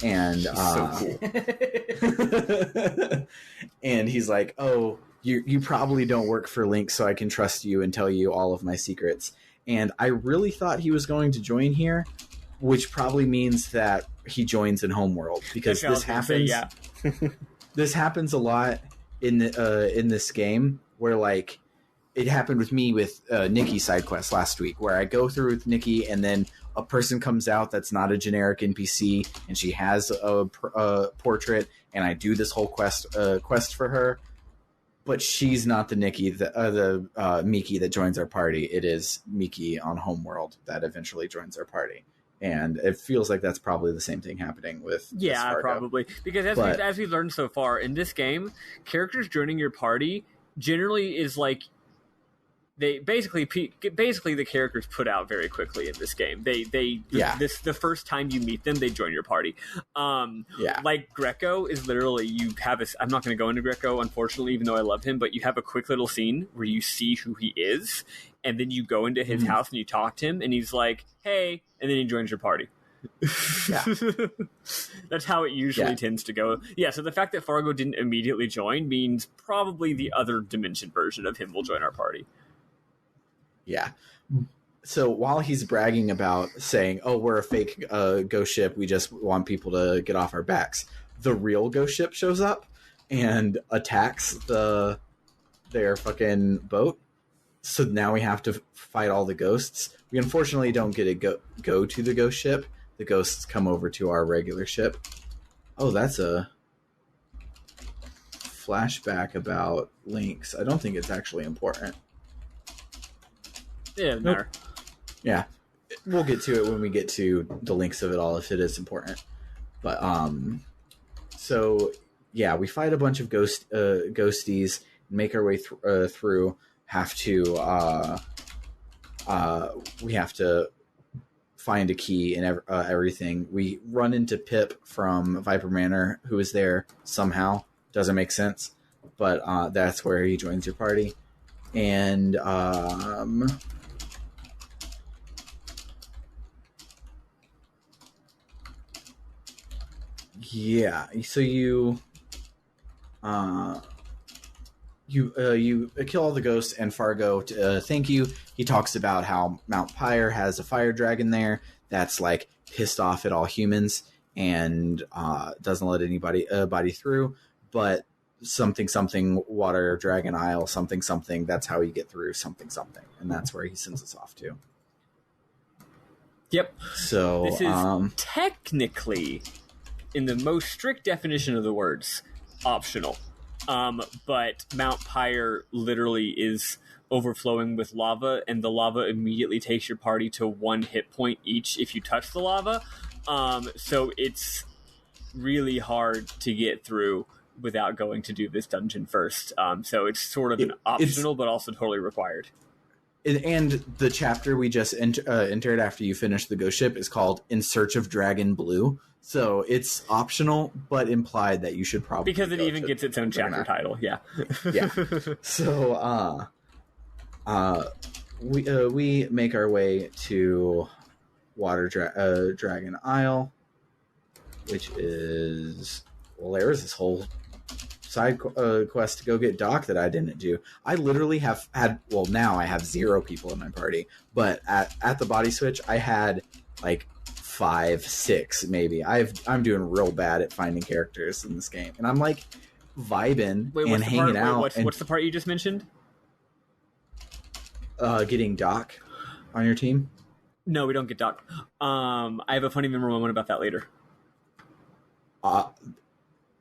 and so cool. and he's like, "Oh, you probably don't work for Link, so I can trust you and tell you all of my secrets." And I really thought he was going to join here, which probably means that he joins in Homeworld, because this happens. This happens a lot in this game, where like it happened with me with Nikki's side quest last week, where I go through with Nikki and then a person comes out that's not a generic NPC and she has a portrait, and I do this whole quest for her, but she's not the Nikki, the Miki that joins our party. It is Miki on Homeworld that eventually joins our party. And it feels like that's probably the same thing happening with Yeah, probably. Because as we've learned so far, in this game, characters joining your party generally is like... They basically the characters put out very quickly in this game. The first time you meet them, they join your party. Like Greco is literally, you have a... I'm not going to go into Greco, unfortunately, even though I love him, but you have a quick little scene where you see who he is, and then you go into his house and you talk to him, and he's like, "Hey," and then he joins your party. Yeah. That's how it usually tends to go. Yeah, so the fact that Fargo didn't immediately join means probably the other dimension version of him will join our party. Yeah. So while he's bragging about saying, "Oh, we're a fake ghost ship, we just want people to get off our backs," the real ghost ship shows up and attacks their fucking boat. So now we have to fight all the ghosts. We unfortunately don't get to go to the ghost ship. The ghosts come over to our regular ship. Oh, that's a flashback about Lynx. I don't think it's actually important. Yeah, doesn't matter. Yeah, we'll get to it when we get to the links of it all, if it is important. But so yeah, we fight a bunch of ghosties, make our way through. We have to find a key and everything. We run into Pip from Viper Manor, who is there somehow. Doesn't make sense, but that's where he joins your party. And yeah, so you kill all the ghosts, and Fargo, thank you. He talks about how Mount Pyre has a fire dragon there that's like pissed off at all humans and doesn't let anybody through. But something water dragon isle something. That's how you get through something, and that's where he sends us off to. Yep. So this is technically, in the most strict definition of the words, optional. But Mount Pyre literally is overflowing with lava, and the lava immediately takes your party to 1 hit point each if you touch the lava. So it's really hard to get through without going to do this dungeon first. So it's sort of an optional, but also totally required. And the chapter we just entered after you finish the ghost ship is called In Search of Dragon Blue. So it's optional, but implied that you should probably... Because it even gets its own chapter title, yeah. Yeah. So we make our way to Water Dragon Isle, which is... Well, there is this whole side quest to go get Doc that I didn't do. I literally have had... Well, now I have 0 people in my party. But at the body switch, I had like 5, 6 maybe. I'm doing real bad at finding characters in this game, and I'm like vibing and hanging out. What's the part you just mentioned? Getting Doc on your team. No, we don't get Doc. I have a funny memory moment about that later.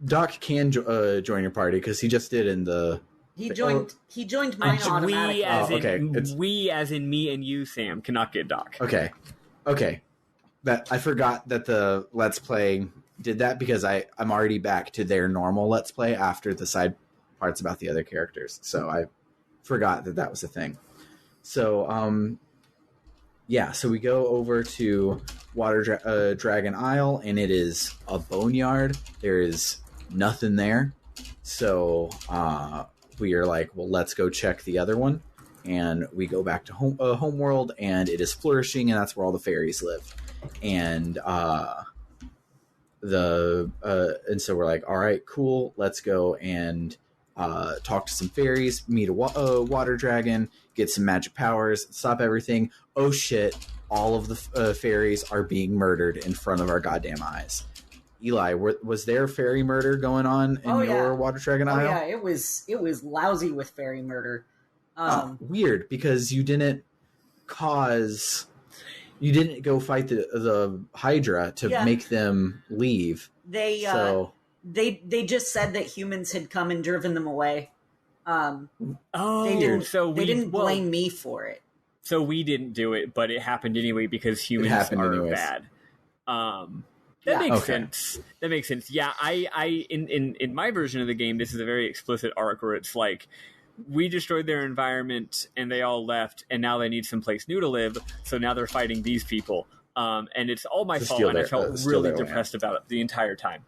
Doc can join your party because he just did in the. He joined mine automatically. We as in me and you, Sam, cannot get Doc. Okay. That I forgot that the Let's Play did that because I'm already back to their normal Let's Play after the side parts about the other characters. So I forgot that was a thing. So so we go over to Water Dragon Isle, and it is a boneyard. There is nothing there. So we are like, well, let's go check the other one. And we go back to Homeworld, and it is flourishing, and that's where all the fairies live. And so we're like, all right, cool, let's go and talk to some fairies, meet a water dragon, get some magic powers, stop everything. Oh shit, all of the fairies are being murdered in front of our goddamn eyes. Eli, was there fairy murder going on in your water dragon aisle? Yeah, it was lousy with fairy murder. Weird, because you didn't go fight the Hydra to make them leave. They just said that humans had come and driven them away. They didn't blame me for it. So we didn't do it, but it happened anyway because humans are bad. That makes sense. That makes sense. Yeah, I in my version of the game, this is a very explicit arc where it's like, we destroyed their environment and they all left, and now they need someplace new to live. So now they're fighting these people, and it's all my fault. And I felt really depressed about it the entire time.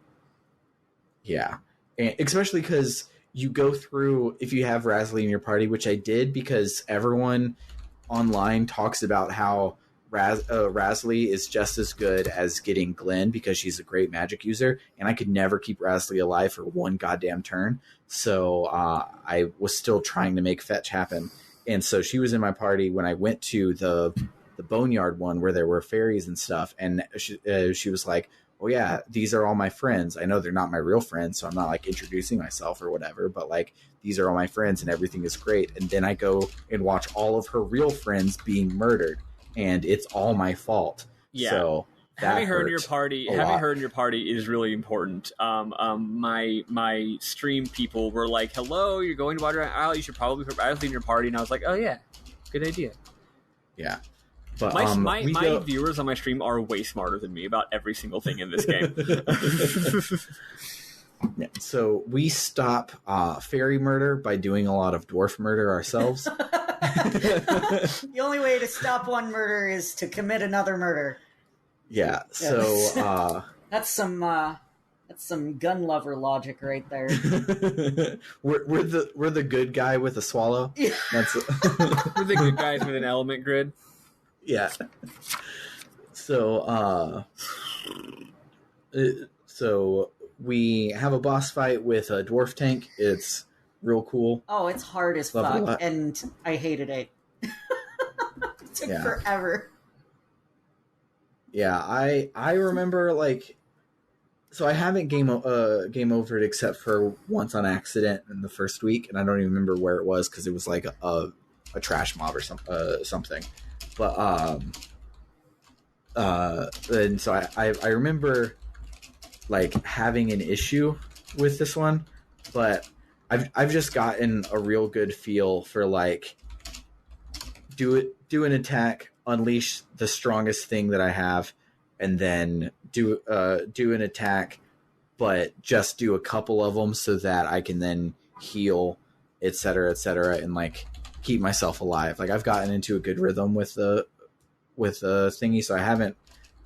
Yeah, and especially because you go through, if you have Rasley in your party, which I did, because everyone online talks about how Rasley is just as good as getting Glenn because she's a great magic user, and I could never keep Rasley alive for one goddamn turn. So I was still trying to make fetch happen, and so she was in my party when I went to the boneyard one where there were fairies and stuff, and she was like, "Oh yeah, these are all my friends. I know they're not my real friends, so I'm not like introducing myself or whatever, but like these are all my friends, and everything is great." And then I go and watch all of her real friends being murdered, and it's all my fault. Yeah. So having her in your party is really important. My stream people were like, "Hello, you're going to Water Isle. You should probably put Rasley in your party." And I was like, "Oh yeah, good idea." Yeah. But my viewers on my stream are way smarter than me about every single thing in this game. Yeah, so we stop fairy murder by doing a lot of dwarf murder ourselves. The only way to stop one murder is to commit another murder. Yeah, so that's some gun lover logic right there. we're the good guy with a swallow. Yeah. We're the good guys with an element grid. Yeah. So we have a boss fight with a dwarf tank. It's real cool. Oh, it's hard as fuck, and I hated it. It took forever. Yeah, I remember, like, so I haven't game over it except for once on accident in the first week, and I don't even remember where it was because it was like a trash mob or something. But and so I remember like having an issue with this one, but I've just gotten a real good feel for like do an attack, unleash the strongest thing that I have, and then do an attack, but just do a couple of them so that I can then heal, etc., and like keep myself alive. Like I've gotten into a good rhythm with the thingy, so I haven't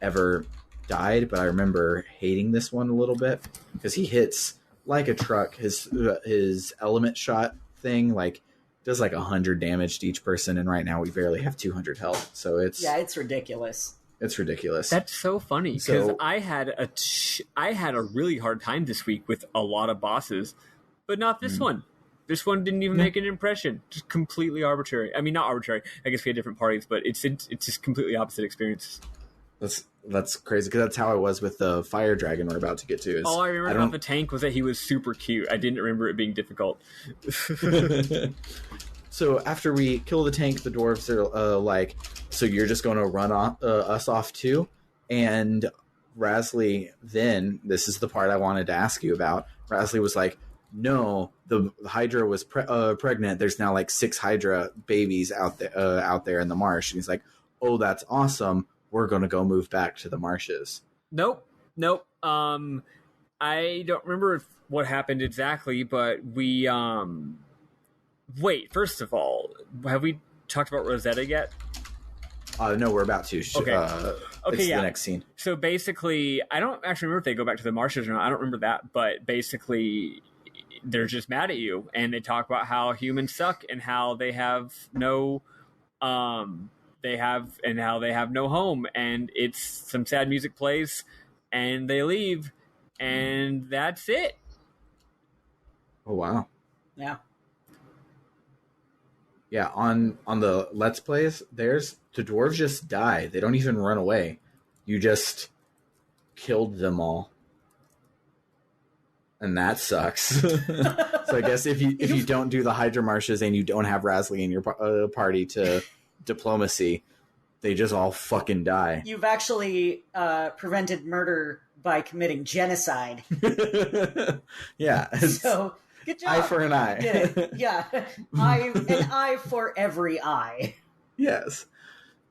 ever died, but I remember hating this one a little bit because he hits like a truck. His element shot thing like does like 100 damage to each person, and right now we barely have 200 health, so it's ridiculous. It's ridiculous. That's so funny because I had a really hard time this week with a lot of bosses, but not this one. This one didn't even make an impression. Just completely arbitrary. I mean, not arbitrary. I guess we had different parties, but it's just completely opposite experiences. That's crazy because that's how it was with the fire dragon we're about to get to. All I remember about the tank was that he was super cute. I didn't remember it being difficult. So after we kill the tank, the dwarves are like, "So you're just going to run us off too?" And Rasley, then this is the part I wanted to ask you about. Rasley was like, "No, the Hydra was pregnant. There's now like 6 Hydra babies out there in the marsh." And he's like, "Oh, that's awesome. We're going to go move back to the marshes." Nope. I don't remember what happened exactly, but we wait. First of all, have we talked about Rosetta yet? No, we're about to. Okay. It's the next scene. So basically, I don't actually remember if they go back to the marshes or not. I don't remember that, but basically, they're just mad at you, and they talk about how humans suck and how they have no home, and it's some sad music plays and they leave, and that's it. Oh wow. Yeah. Yeah, on the Let's Plays, the dwarves just die. They don't even run away. You just killed them all. And that sucks. So I guess if you don't do the Hydra Marshes and you don't have Rasley in your party to diplomacy, they just all fucking die. You've actually prevented murder by committing genocide. Yeah. So, good job. Eye for an eye. Yeah. An eye for every eye. Yes.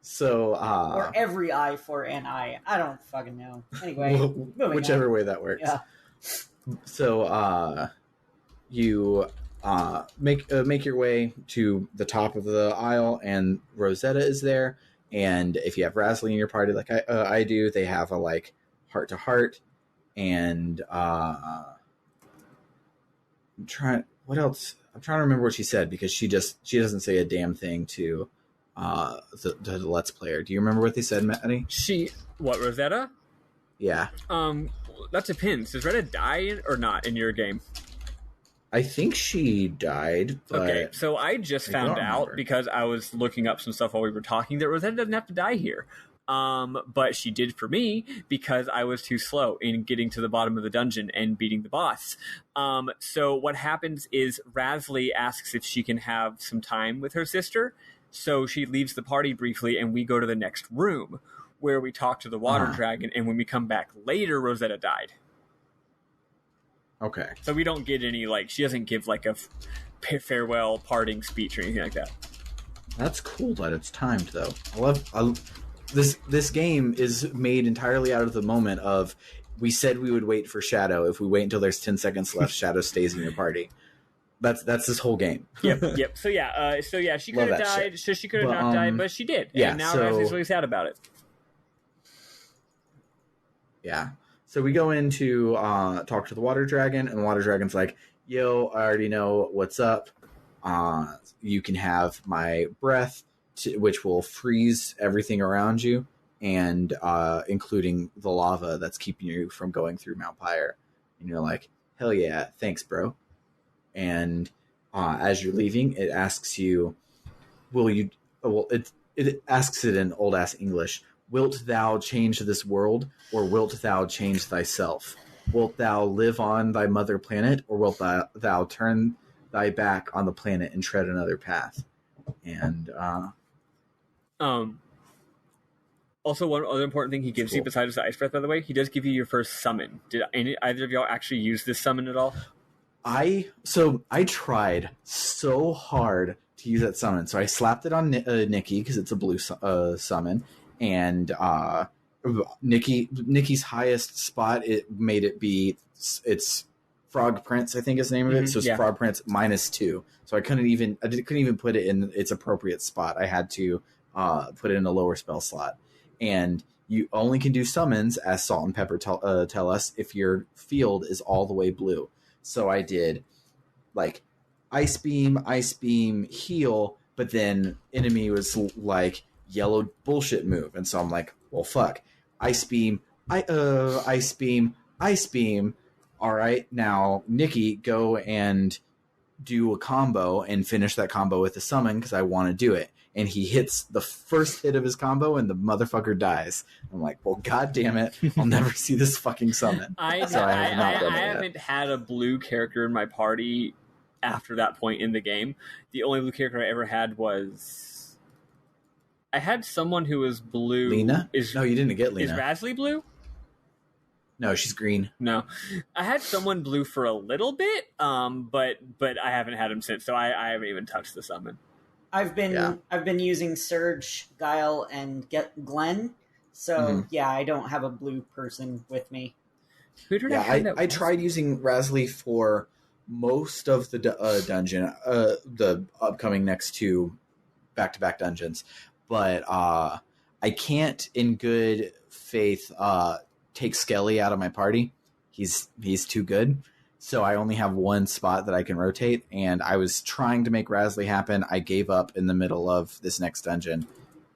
So, or every eye for an eye. I don't fucking know. Anyway, whichever way that works. Yeah. So, you make your way to the top of the aisle, and Rosetta is there. And if you have Rasley in your party, like I do, they have a like heart to heart. And I'm trying. What else? I'm trying to remember what she said, because she doesn't say a damn thing to the Let's Player. Do you remember what they said, Maddy? Rosetta? Yeah. That depends. Does Rosetta die or not in your game? I think she died. But okay, so I just found out because I was looking up some stuff while we were talking that Rosetta doesn't have to die here. But she did for me because I was too slow in getting to the bottom of the dungeon and beating the boss. So what happens is Rasley asks if she can have some time with her sister. So she leaves the party briefly, and we go to the next room where we talk to the water dragon. And when we come back later, Rosetta died. Okay. So we don't get any, like, she doesn't give like a farewell parting speech or anything like that. That's cool that it's timed, though. I love this game is made entirely out of the moment of, we said we would wait for Shadow. If we wait until there's 10 seconds left, Shadow stays in your party. That's this whole game. Yep. So she could have died. Shit. So she could have not died, but she did. Yeah, and now Rasley's really sad about it. Yeah. So we go in to talk to the water dragon, and the water dragon's like, yo, I already know what's up. You can have my breath, which will freeze everything around you, and including the lava that's keeping you from going through Mount Pyre. And you're like, hell yeah, thanks, bro. And as you're leaving, it asks you, it asks it in old-ass English, wilt thou change this world, or wilt thou change thyself? Wilt thou live on thy mother planet, or wilt thou turn thy back on the planet and tread another path? And also, one other important thing he gives you besides the ice breath, by the way, he does give you your first summon. Did either of y'all actually use this summon at all? I tried so hard to use that summon. So I slapped it on Nikki, because it's a blue summon, and Nikki's highest spot, it made it be, it's Frog Prince, I think is the name of it. So it's Frog Prince -2. So I couldn't even put it in its appropriate spot. I had to put it in a lower spell slot. And you only can do summons, as Salt and Pepper tell us, if your field is all the way blue. So I did like Ice Beam, heal, but then enemy was like yellow bullshit move. And so I'm like, well, fuck. Ice Beam. All right, now Nikki, go and do a combo and finish that combo with a summon, because I want to do it. And he hits the first hit of his combo, and the motherfucker dies. I'm like, well, god damn it, I'll never see this fucking summon. I haven't had a blue character in my party after that point in the game. The only blue character I ever had was, I had someone who was blue. Lena? No, you didn't get Lena. Is Rasley blue? No, she's green. No, I had someone blue for a little bit, but I haven't had him since. So I haven't even touched the summon. I've been using Surge, Guile, and Glenn. So I don't have a blue person with me. I tried using Rasley for most of the dungeon, the upcoming next two back-to-back dungeons, but I can't, in good faith, take Skelly out of my party. He's too good. So I only have one spot that I can rotate, and I was trying to make Rasley happen. I gave up in the middle of this next dungeon,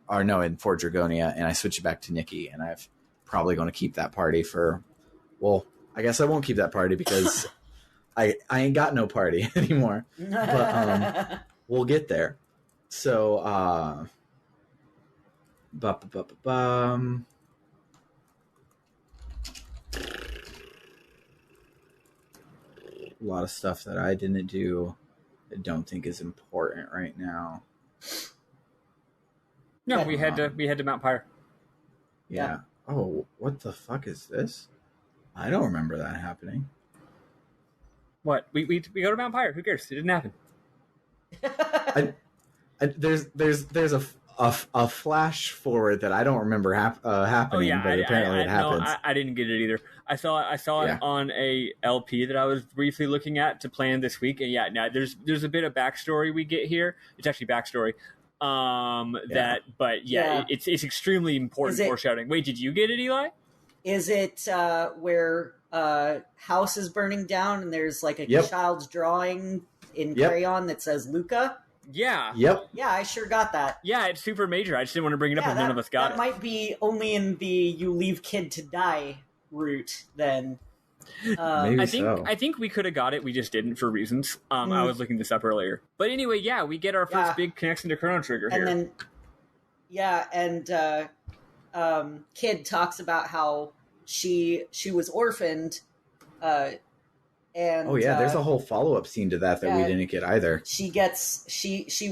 or no, in Fort Dragonia, and I switched back to Nikki, and I've probably going to keep that party for, well, I guess I won't keep that party because I ain't got no party anymore. But we'll get there. So, a lot of stuff that I didn't do, I don't think is important right now. No, we had to Mount Pyre. Yeah. Oh, what the fuck is this? I don't remember that happening. What? We go to Mount Pyre. Who cares? It didn't happen. There's a flash forward that I don't remember happening, but apparently it happens. No, I didn't get it either. I saw it on a LP that I was briefly looking at to plan this week, and there's a bit of backstory we get here. It's actually backstory. It's extremely important foreshadowing. Wait, did you get it, Eli? Is it where house is burning down and there's like a child's drawing in crayon that says Luca? Yeah. Yep. Yeah, I sure got that. Yeah, it's super major. I just didn't want to bring it up if none of us got it. That might be only in the you leave kid to die route then. Maybe I think we could have got it. We just didn't for reasons. I was looking this up earlier. But anyway, we get our first big connection to Chrono Trigger here. And then, Kid talks about how she was orphaned. And there's a whole follow-up scene to that we didn't get either. She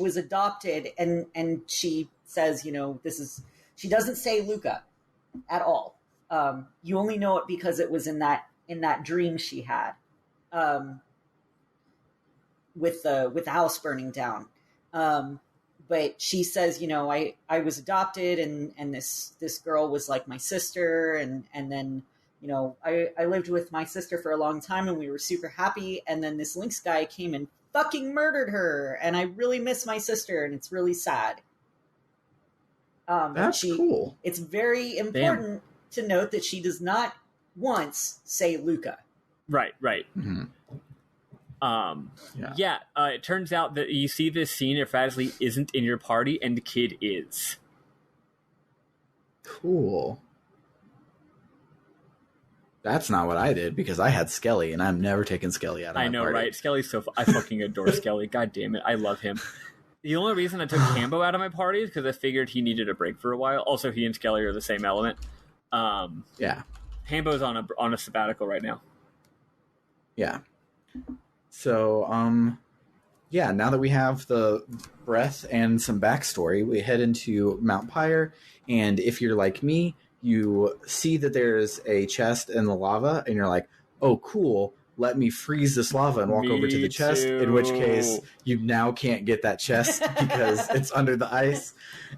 was adopted, and she says, she doesn't say Luca at all. You only know it because it was in that dream she had, with the house burning down. But she says, I was adopted, and this girl was like my sister, and then, I lived with my sister for a long time, and we were super happy, and then this Lynx guy came and fucking murdered her, and I really miss my sister, and it's really sad. That's cool. It's very important to note that she does not once say Luca. Right. Mm-hmm. It turns out that you see this scene if Rasley isn't in your party and the Kid is. Cool. That's not what I did because I had Skelly and I'm never taking Skelly out of my party. Right? Skelly's I fucking adore Skelly. God damn it. I love him. The only reason I took Cambo out of my party is because I figured he needed a break for a while. Also, he and Skelly are the same element. Hambo's on a sabbatical right now. Yeah. So, now that we have the breath and some backstory, we head into Mount Pyre, and if you're like me, you see that there's a chest in the lava, and you're like, oh, cool, let me freeze this lava and walk over to the chest, in which case you now can't get that chest because it's under the ice.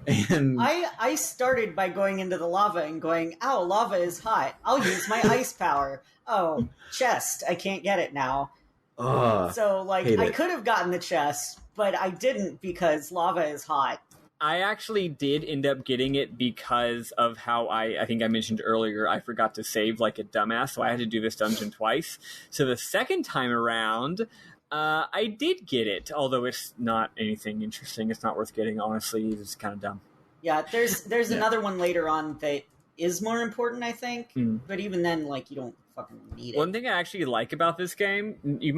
And I started by going into the lava and going, ow, lava is hot. I'll use my ice power. Oh, chest. I can't get it now. So, I could have gotten the chest, but I didn't because lava is hot. I actually did end up getting it because of how I think I mentioned earlier, I forgot to save like a dumbass, so I had to do this dungeon twice. So the second time around, I did get it, although it's not anything interesting. It's not worth getting, honestly. It's kind of dumb. Yeah, there's another one later on that is more important, I think. But even then, you don't fucking need it. One thing I actually like about this game, you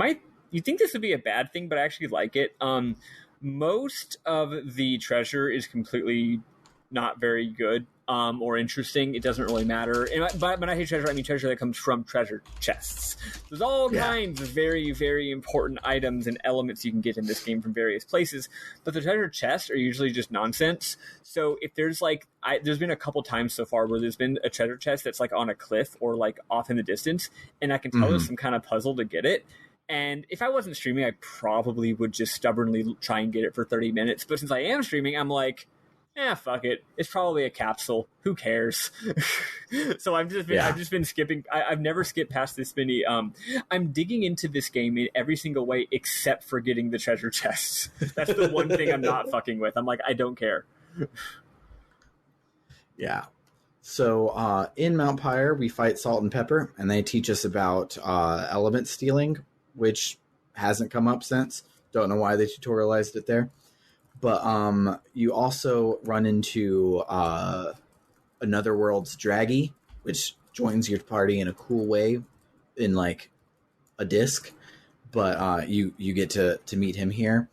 think this would be a bad thing, but I actually like it. Most of the treasure is completely not very good or interesting. It doesn't really matter. And when I say treasure, I mean treasure that comes from treasure chests. There's all kinds of very, very important items and elements you can get in this game from various places, but the treasure chests are usually just nonsense. So if there's there's been a couple times so far where there's been a treasure chest that's on a cliff or off in the distance, and I can tell there's some kind of puzzle to get it. And if I wasn't streaming, I probably would just stubbornly try and get it for 30 minutes. But since I am streaming, I'm like, fuck it. It's probably a capsule. Who cares? So I've just been skipping. I've never skipped past this many. I'm digging into this game in every single way except for getting the treasure chests. That's the one thing I'm not fucking with. I'm like, I don't care. Yeah. So in Mount Pyre, we fight Salt and Pepper, and they teach us about element stealing. which hasn't come up since. Don't know why they tutorialized it there. But you also run into Another World's Draggy, which joins your party in a cool way in like a disc. But you get to meet him here.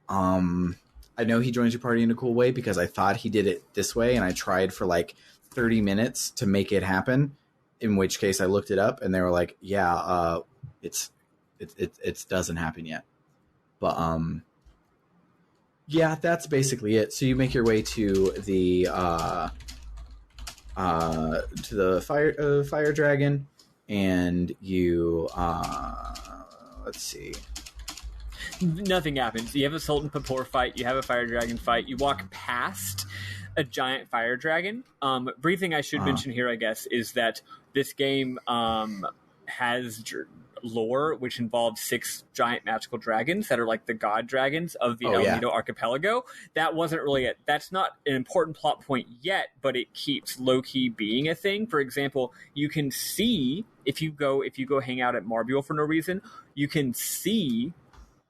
I know he joins your party in a cool way because I thought he did it this way, and I tried for like 30 minutes to make it happen. In which case, I looked it up, and they were like, "Yeah, it doesn't happen yet." But yeah, that's basically it. So you make your way to the fire dragon, and you let's see. Nothing happens. You have a Sultan Papor fight. You have a fire dragon fight. You walk past a giant fire dragon. Brief thing I should mention here, I guess, is that this game has lore which involves 6 giant magical dragons that are like the god dragons of the El Nido archipelago. That wasn't really it. That's not an important plot point yet, but it keeps low-key being a thing. For example, you can see if you go hang out at Marbule for no reason, you can see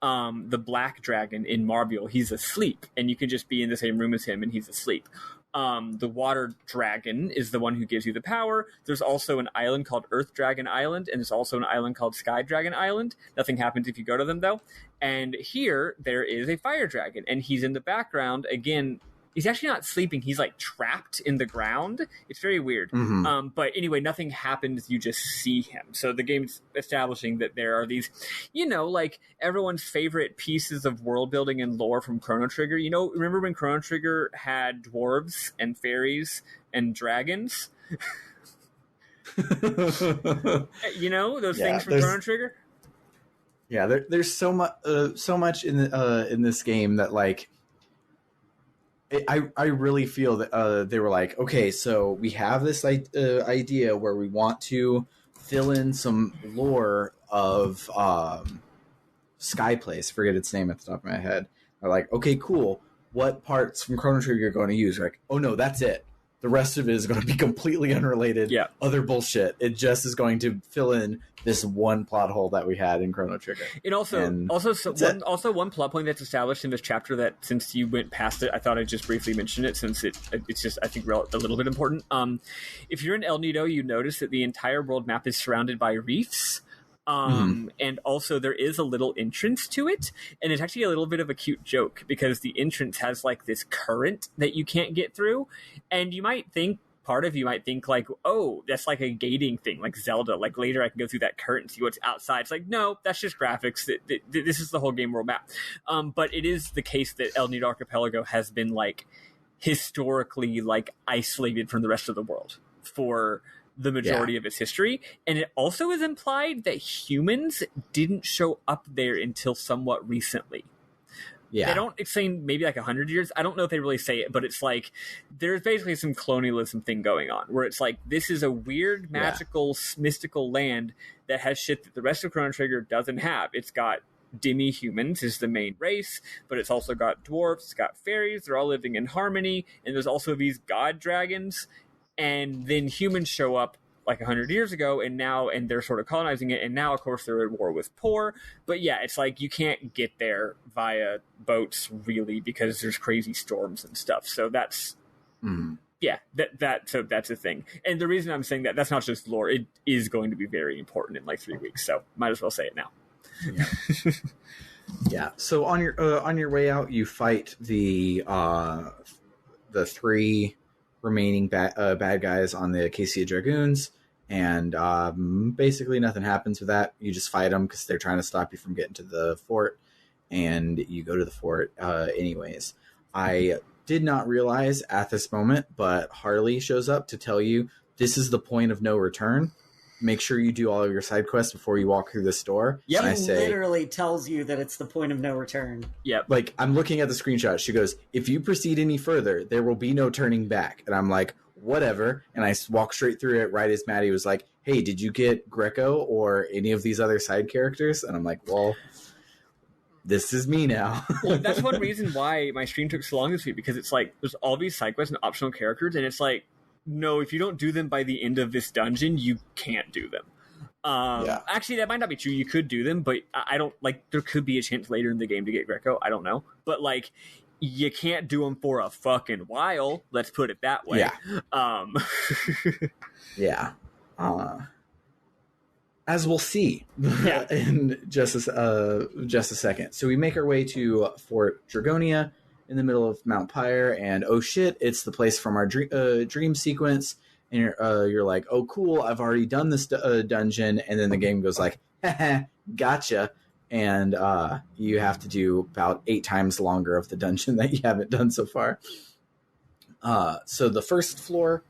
the black dragon in Marbule. He's asleep, and you can just be in the same room as him and he's asleep. The water dragon is the one who gives you the power. There's also an island called Earth Dragon Island, and there's also an island called Sky Dragon Island. Nothing happens if you go to them, though. And here, there is a fire dragon, and he's in the background. Again, he's actually not sleeping. He's, like, trapped in the ground. It's very weird. Mm-hmm. But anyway, nothing happens. You just see him. So the game's establishing that there are these, like, everyone's favorite pieces of world building and lore from Chrono Trigger. Remember when Chrono Trigger had dwarves and fairies and dragons? Those things from Chrono Trigger? Yeah, there's so much in this game that, like, I really feel that they were like, okay, so we have this idea where we want to fill in some lore of Sky Place. Forget its name at the top of my head. They're like, okay, cool. What parts from Chrono Trigger you're going to use? Like, oh no, that's it. The rest of it is going to be completely unrelated. Yeah. Other bullshit. It just is going to fill in this one plot hole that we had in Chrono Trigger. And also one plot point that's established in this chapter that, since you went past it, I thought I'd just briefly mention it, since it's just, I think, a little bit important. If you're in El Nido, you notice that the entire world map is surrounded by reefs. And also there is a little entrance to it, and it's actually a little bit of a cute joke because the entrance has like this current that you can't get through, and part of you might think like, oh, that's like a gating thing, like Zelda, like later I can go through that current and see what's outside. It's like, no, that's just graphics. This is the whole game world map. But it is the case that El Nido Archipelago has been like historically like isolated from the rest of the world for the majority of its history, and it also is implied that humans didn't show up there until somewhat recently. They don't explain, maybe like 100 years. I don't know if they really say it, but it's like there's basically some colonialism thing going on where it's like this is a weird, magical, mystical land that has shit that the rest of Chrono Trigger doesn't have. It's got demi-humans is the main race, but it's also got dwarves, it's got fairies, they're all living in harmony, and there's also these god dragons. And then humans show up like 100 years ago, and they're sort of colonizing it, and now, of course, they're at war with Poor. But yeah, it's like you can't get there via boats, really, because there's crazy storms and stuff. So that's... so that's a thing. And the reason I'm saying that's not just lore. It is going to be very important in like 3 weeks, so might as well say it now. Yeah. Yeah. So on your way out, you fight the 3 remaining bad guys on the Acacia Dragoons, and basically nothing happens with that. You just fight them because they're trying to stop you from getting to the fort, and you go to the fort anyways. I did not realize at this moment, but Harley shows up to tell you this is the point of no return. Make sure you do all of your side quests before you walk through this door. Yeah, she literally tells you that it's the point of no return. Yep. Like, I'm looking at the screenshot. She goes, if you proceed any further, there will be no turning back. And I'm like, whatever. And I walk straight through it right as Maddy was like, hey, did you get Greco or any of these other side characters? And I'm like, well, this is me now. Well, that's one reason why my stream took so long this week, because it's like, there's all these side quests and optional characters, and it's like, no, if you don't do them by the end of this dungeon, you can't do them. Actually, that might not be true. You could do them, but I don't like. There could be a chance later in the game to get Greco. I don't know, but like, you can't do them for a fucking while. Let's put it that way. Yeah. As we'll see in just a second. So we make our way to Fort Dragonia in the middle of Mount Pyre, and oh shit, it's the place from our dream sequence. And you're like, oh cool, I've already done this dungeon, and then the game goes like, haha, gotcha, and you have to do about 8 times longer of the dungeon that you haven't done so far. So the first floor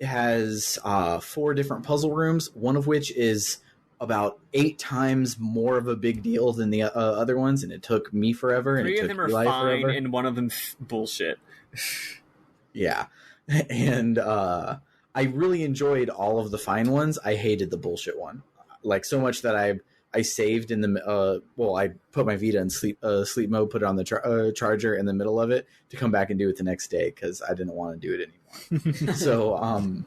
has 4 different puzzle rooms, one of which is about 8 times more of a big deal than the other ones, and it took me forever. 3 of them are fine, forever. And one of them's bullshit. Yeah, and I really enjoyed all of the fine ones. I hated the bullshit one, like so much that I saved in the I put my Vita in sleep mode, put it on the charger in the middle of it to come back and do it the next day because I didn't want to do it anymore. So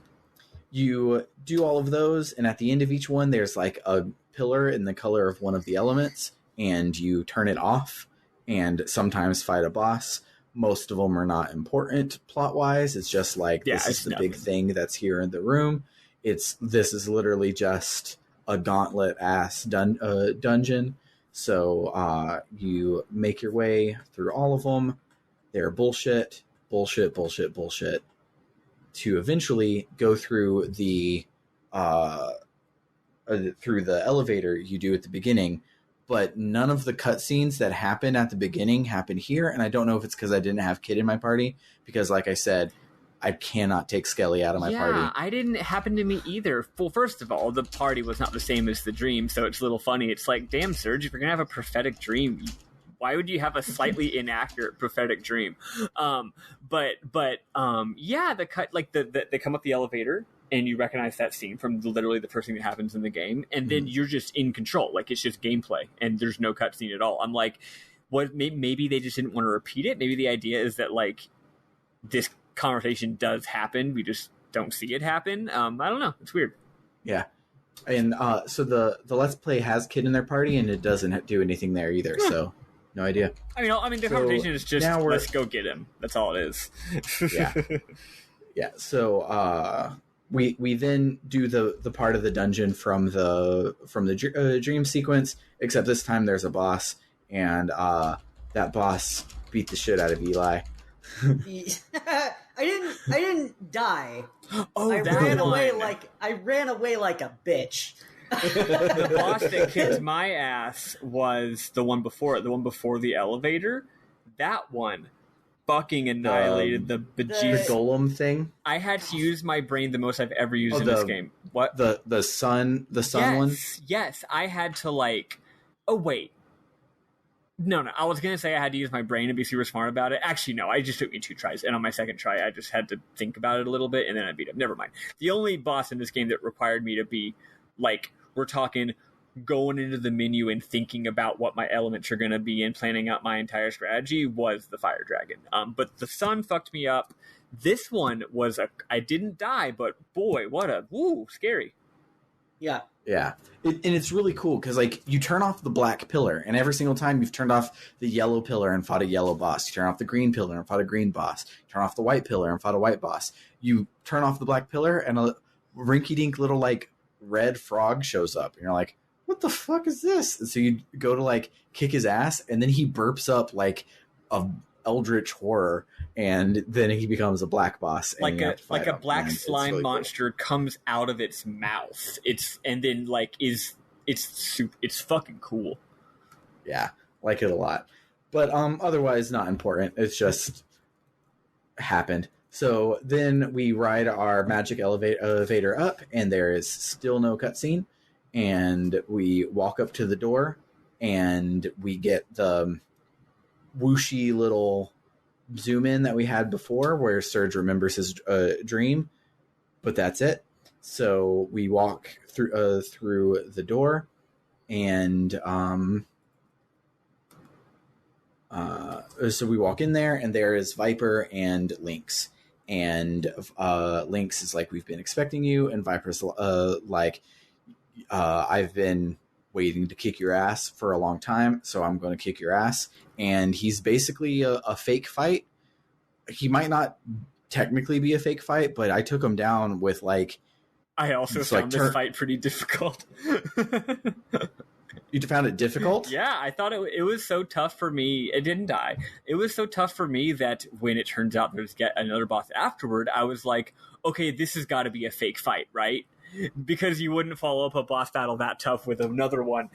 you do all of those, and at the end of each one, there's like a pillar in the color of one of the elements, and you turn it off and sometimes fight a boss. Most of them are not important plot-wise. It's just like, this is the big thing that's here in the room. This is literally just a gauntlet-ass dungeon. So you make your way through all of them. They're bullshit, to eventually go through the elevator you do at the beginning. But none of the cutscenes that happen at the beginning happen here. And I don't know if it's because I didn't have Kid in my party. Because like I said, I cannot take Skelly out of my party. Yeah, I didn't happen to me either. Well, first of all, the party was not the same as the dream. So it's a little funny. It's like, damn, Serge, if you're going to have a prophetic dream, why would you have a slightly inaccurate prophetic dream? But the cut, like they come up the elevator. And you recognize that scene from literally the first thing that happens in the game, and then you're just in control. Like, it's just gameplay, and there's no cutscene at all. I'm like, what? Maybe they just didn't want to repeat it. Maybe the idea is that like this conversation does happen, we just don't see it happen. I don't know. It's weird. Yeah, and so the Let's Play has Kid in their party, and it doesn't do anything there either. Yeah. So no idea. I mean, the conversation is just let's go get him. That's all it is. Yeah. So. We then do the part of the dungeon from the dream sequence, except this time there's a boss, and that boss beat the shit out of Eli. I didn't die. Oh, I ran away like a bitch. The boss that kicked my ass was the one before it, the one before the elevator. That one fucking annihilated the bejesus. The golem thing. I had to use my brain the most I've ever used in this game. What? The sun one? Yes, I had to like... Oh, wait. No, I was going to say I had to use my brain and be super smart about it. Actually, no, it just took me 2 tries. And on my second try, I just had to think about it a little bit, and then I beat him. Never mind. The only boss in this game that required me to be, like, we're talking... going into the menu and thinking about what my elements are going to be and planning out my entire strategy was the fire dragon. But the sun fucked me up. This one was I didn't die, but boy, scary. Yeah. Yeah. And it's really cool because like you turn off the black pillar, and every single time you've turned off the yellow pillar and fought a yellow boss. You turn off the green pillar and fought a green boss. You turn off the white pillar and fought a white boss. You turn off the black pillar and a rinky-dink little like red frog shows up, and you're like, what the fuck is this? And so you go to like kick his ass, and then he burps up like a eldritch horror, and then he becomes a black boss. And like a black slime really monster comes out of its mouth. It's fucking cool. Yeah, like it a lot. But otherwise not important. It's just happened. So then we ride our magic elevator up, and there is still no cutscene. And we walk up to the door, and we get the whooshy little zoom in that we had before where Serge remembers his dream, but that's it. So we walk through the door, and so we walk in there, and there is Viper and Lynx. And Lynx is like, we've been expecting you, and Viper's like, I've been waiting to kick your ass for a long time, so I'm going to kick your ass. And he's basically a fake fight. He might not technically be a fake fight, but I took him down with like... I also found this fight pretty difficult. You found it difficult? Yeah, I thought it was so tough for me. It didn't die. It was so tough for me that when it turns out there's another boss afterward, I was like, okay, this has got to be a fake fight, right? Because you wouldn't follow up a boss battle that tough with another one.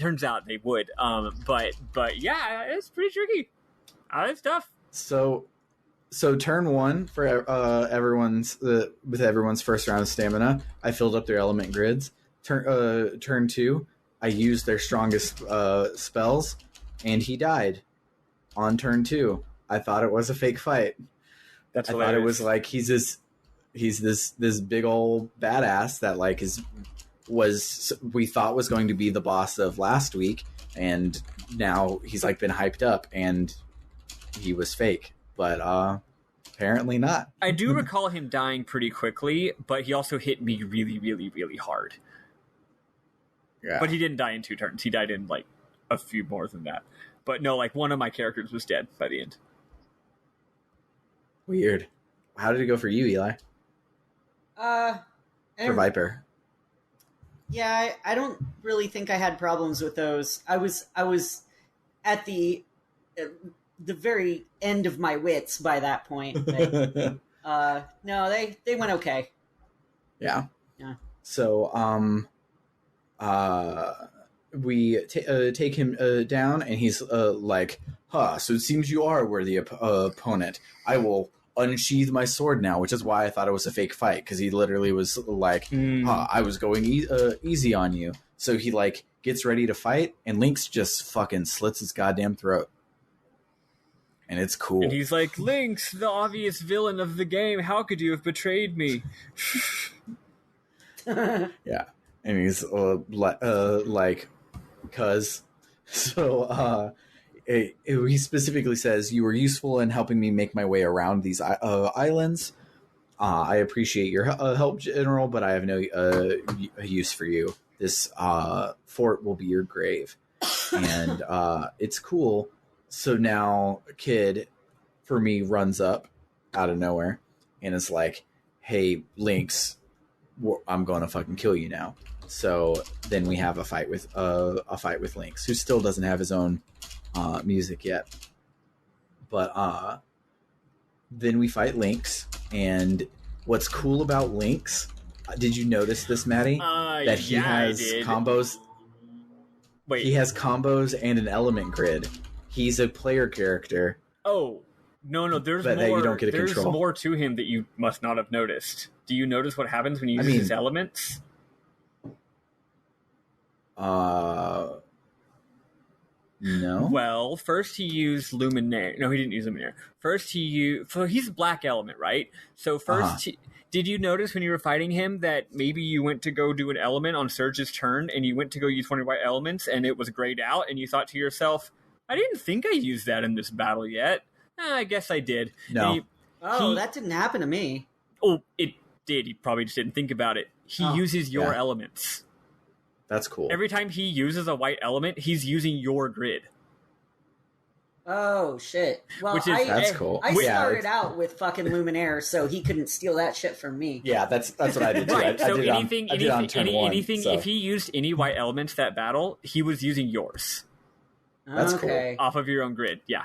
Turns out they would. But yeah, it's pretty tricky. It's tough. So turn one for everyone's with everyone's first round of stamina, I filled up their element grids. Turn two, I used their strongest spells, and he died on turn two. I thought it was a fake fight. That's I hilarious. thought it was like he's this big old badass that like we thought was going to be the boss of last week, and now he's like been hyped up, and he was fake. But apparently not. I do recall him dying pretty quickly, but he also hit me really, really, really hard. Yeah. But he didn't die in 2 turns. He died in like a few more than that. But no, like one of my characters was dead by the end. Weird. How did it go for you, Eli? For Viper. Yeah, I don't really think I had problems with those. I was at the very end of my wits by that point. But, no, they went okay. Yeah. Yeah. So we take him down, and he's like, so it seems you are a worthy opponent. I will unsheath my sword now, which is why I thought it was a fake fight, because he literally was like, I was going easy on you. So he like gets ready to fight, and Lynx just fucking slits his goddamn throat. And it's cool. And he's like, Lynx, the obvious villain of the game, how could you have betrayed me? Yeah. And he's like, cuz. So he specifically says, you were useful in helping me make my way around these islands. I appreciate your help, General, but I have no use for you. This fort will be your grave. And it's cool. So now a kid, for me, runs up out of nowhere and is like, hey, Lynx, I'm going to fucking kill you now. So then we have a fight with Lynx, who still doesn't have his own music yet. But then we fight Lynx, and what's cool about Lynx, did you notice this, Maddy? That he has combos. Wait. He has combos and an element grid. He's a player character. Oh, no, there's but more. That you don't get there's control. More to him that you must not have noticed. Do you notice what happens when you use his elements? No. Well, first he used Luminaire. No, he didn't use Luminaire. First he used... So he's black element, right? So first... Did you notice when you were fighting him that maybe you went to go do an element on Surge's turn, and you went to go use one of your white elements, and it was grayed out, and you thought to yourself, I didn't think I used that in this battle yet. I guess I did. No. That didn't happen to me. Oh, it did. He probably just didn't think about it. He uses your elements. That's cool. Every time he uses a white element, he's using your grid. Oh, shit. Well, that's cool. I started out with fucking Luminaire, so he couldn't steal that shit from me. Yeah, that's what I did too. Right, so anything, so. If he used any white elements that battle, he was using yours. That's cool. Off of your own grid, yeah.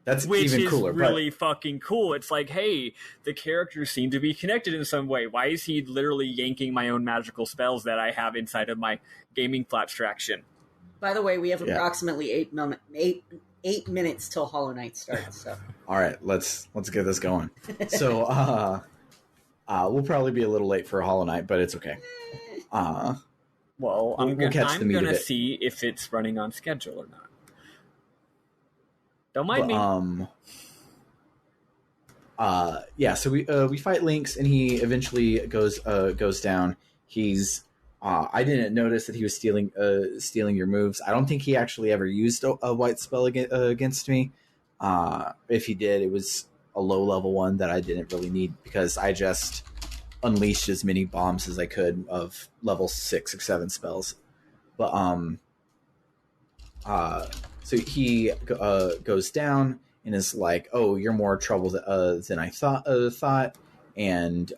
That's Which even cooler. Which is really fucking cool. It's like, hey, the characters seem to be connected in some way. Why is he literally yanking my own magical spells that I have inside of my gaming abstraction? By the way, we have approximately 8 minutes till Hollow Knight starts. So. All right, let's get this going. So we'll probably be a little late for Hollow Knight, but it's okay. Well, I'm we'll catch the meat of gonna it. see if it's running on schedule or not. Don't mind me. So we fight Lynx, and he eventually goes down. He's I didn't notice that he was stealing your moves. I don't think he actually ever used a white spell against me. If he did, it was a low level one that I didn't really need, because I just unleashed as many bombs as I could of level 6 or 7 spells. But so he goes down and is like, "Oh, you're more trouble than I thought." And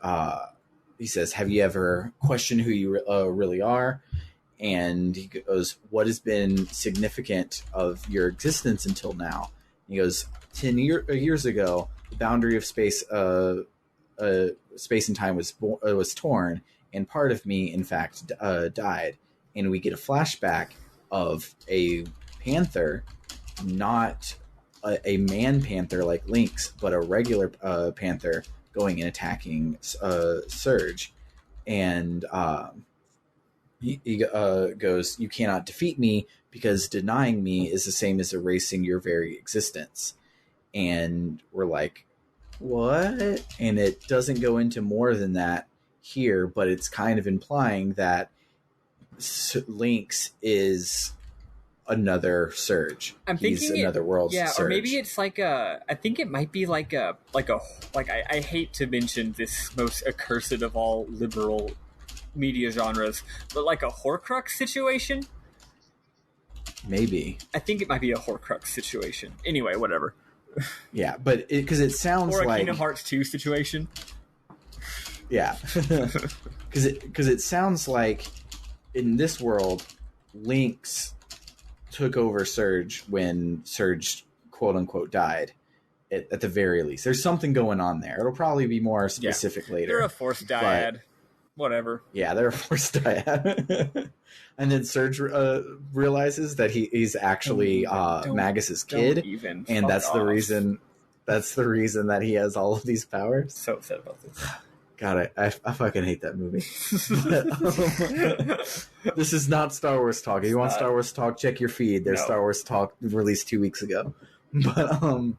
he says, "Have you ever questioned who you really are?" And he goes, "What has been significant of your existence until now?" And he goes, 10 years ago, the boundary of space and time was torn, and part of me, in fact, died." And we get a flashback of a panther, not a man panther like Lynx, but a regular panther going and attacking Surge. And he goes, "You cannot defeat me because denying me is the same as erasing your very existence." And we're like, what? And it doesn't go into more than that here, but it's kind of implying that Lynx is another Surge. He's another world's Surge. Or maybe it's like I think it might be like I hate to mention this most accursed of all liberal media genres, but like a Horcrux situation. Maybe. I think it might be a Horcrux situation. Anyway, whatever. Yeah, but because it sounds like... Or a like... Kingdom Hearts 2 situation. Yeah. Because it sounds like in this world, Lynx took over Surge when Surge, quote-unquote, died. At the very least. There's something going on there. It'll probably be more specific later. They're a forced dyad. Whatever. Yeah, they're a forced dyad. And then Surge realizes that he's actually Magus's kid, and that's the reason. That's the reason that he has all of these powers. So upset about this. God, I fucking hate that movie. This is not Star Wars talk. If you want Star Wars talk, check your feed. There's Star Wars talk released 2 weeks ago. But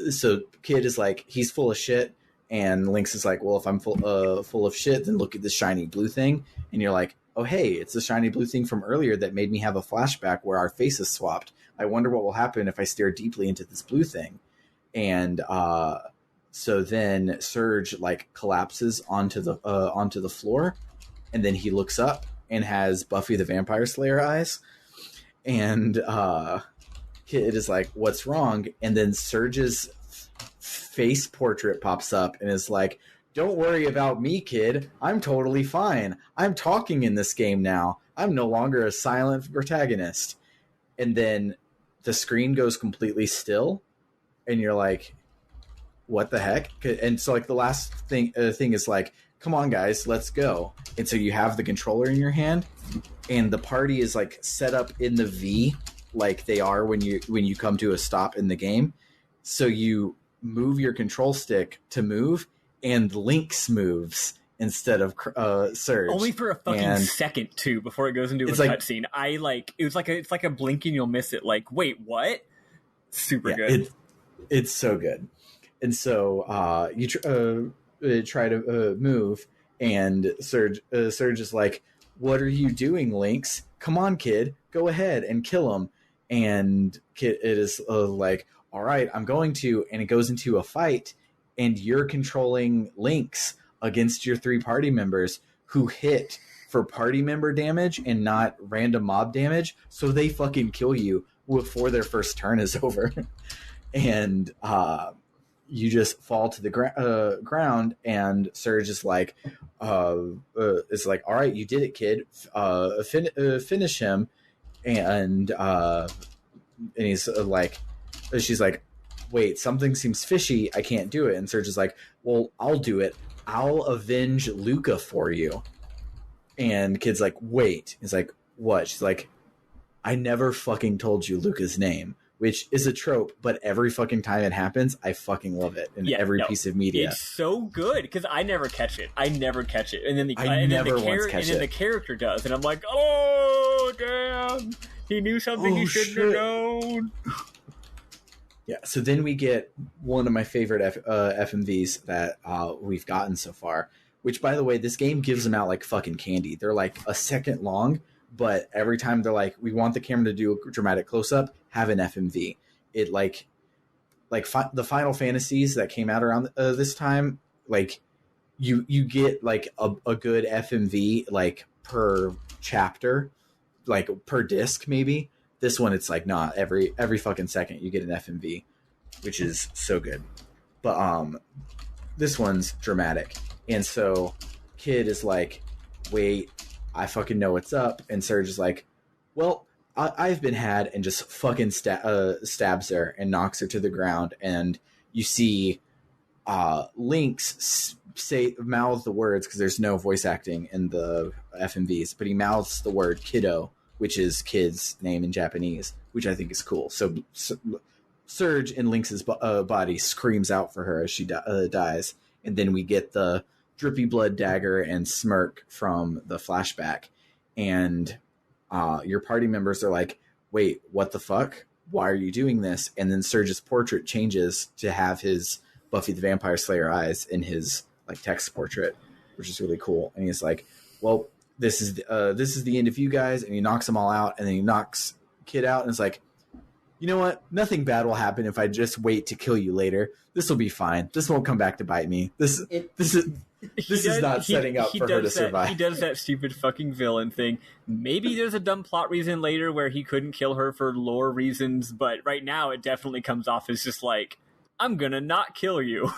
so kid is like, he's full of shit. And Lynx is like, well, if I'm full of shit, then look at this shiny blue thing. And you're like, oh, hey, it's the shiny blue thing from earlier that made me have a flashback where our faces swapped. I wonder what will happen if I stare deeply into this blue thing. And so then Surge like collapses onto the floor, and then he looks up and has Buffy the Vampire Slayer eyes. And Kid is like, what's wrong? And then Surge's face portrait pops up and is like, don't worry about me, kid. I'm totally fine. I'm talking in this game now. I'm no longer a silent protagonist. And then the screen goes completely still, and you're like, what the heck? And so like the last thing is like, come on guys, let's go. And so you have the controller in your hand, and the party is like set up in the V like they are when you come to a stop in the game. So you move your control stick to move, and Lynx moves instead of Surge. Only for a fucking second too, before it goes into a cutscene. It's like a blink and you'll miss it. Like, wait, what? Super good. It's so good. And so you try to move, and Surge is like, what are you doing, Lynx? Come on, kid, go ahead and kill him. And Kid it is like, all right, I'm going to, and it goes into a fight, and you're controlling Lynx against your 3 party members who hit for party member damage and not random mob damage, so they fucking kill you before their first turn is over. And you just fall to the ground, and Surge is like, all right, you did it, kid. Finish him. And he's like, she's like, wait, something seems fishy. I can't do it. And Surge is like, well, I'll do it. I'll avenge Luca for you. And Kid's like, wait. He's like, what? She's like, I never fucking told you Luca's name, which is a trope, but every fucking time it happens, I fucking love it in every piece of media. It's so good because I never catch it. And then the character does, and I'm like, oh damn, he knew something he shouldn't have known. Yeah, so then we get one of my favorite FMVs that we've gotten so far, which, by the way, this game gives them out like fucking candy. They're like a second long, but every time they're like, we want the camera to do a dramatic close-up, have an FMV. It the Final Fantasies that came out around this time like you get like a good FMV like per chapter, like per disc maybe. This one it's like not every fucking second you get an FMV, which is so good. But this one's dramatic, and so kid is like, wait, I fucking know what's up, and Surge is like, well, I've been had, and just fucking stabs her and knocks her to the ground, and you see Lynx mouth the words, because there's no voice acting in the FMVs, but he mouths the word kiddo, which is kid's name in Japanese, which I think is cool. So Surge in Lynx's body screams out for her as she dies, and then we get the drippy blood dagger and smirk from the flashback, and your party members are like, wait, what the fuck? Why are you doing this? And then Surge's portrait changes to have his Buffy the Vampire Slayer eyes in his like text portrait, which is really cool. And he's like, well, this is the end of you guys. And he knocks them all out, and then he knocks Kid out, and it's like, you know what? Nothing bad will happen if I just wait to kill you later. This will be fine. This won't come back to bite me. This is not setting up for her to survive. He does that stupid fucking villain thing. Maybe there's a dumb plot reason later where he couldn't kill her for lore reasons, but right now it definitely comes off as just like, I'm gonna not kill you.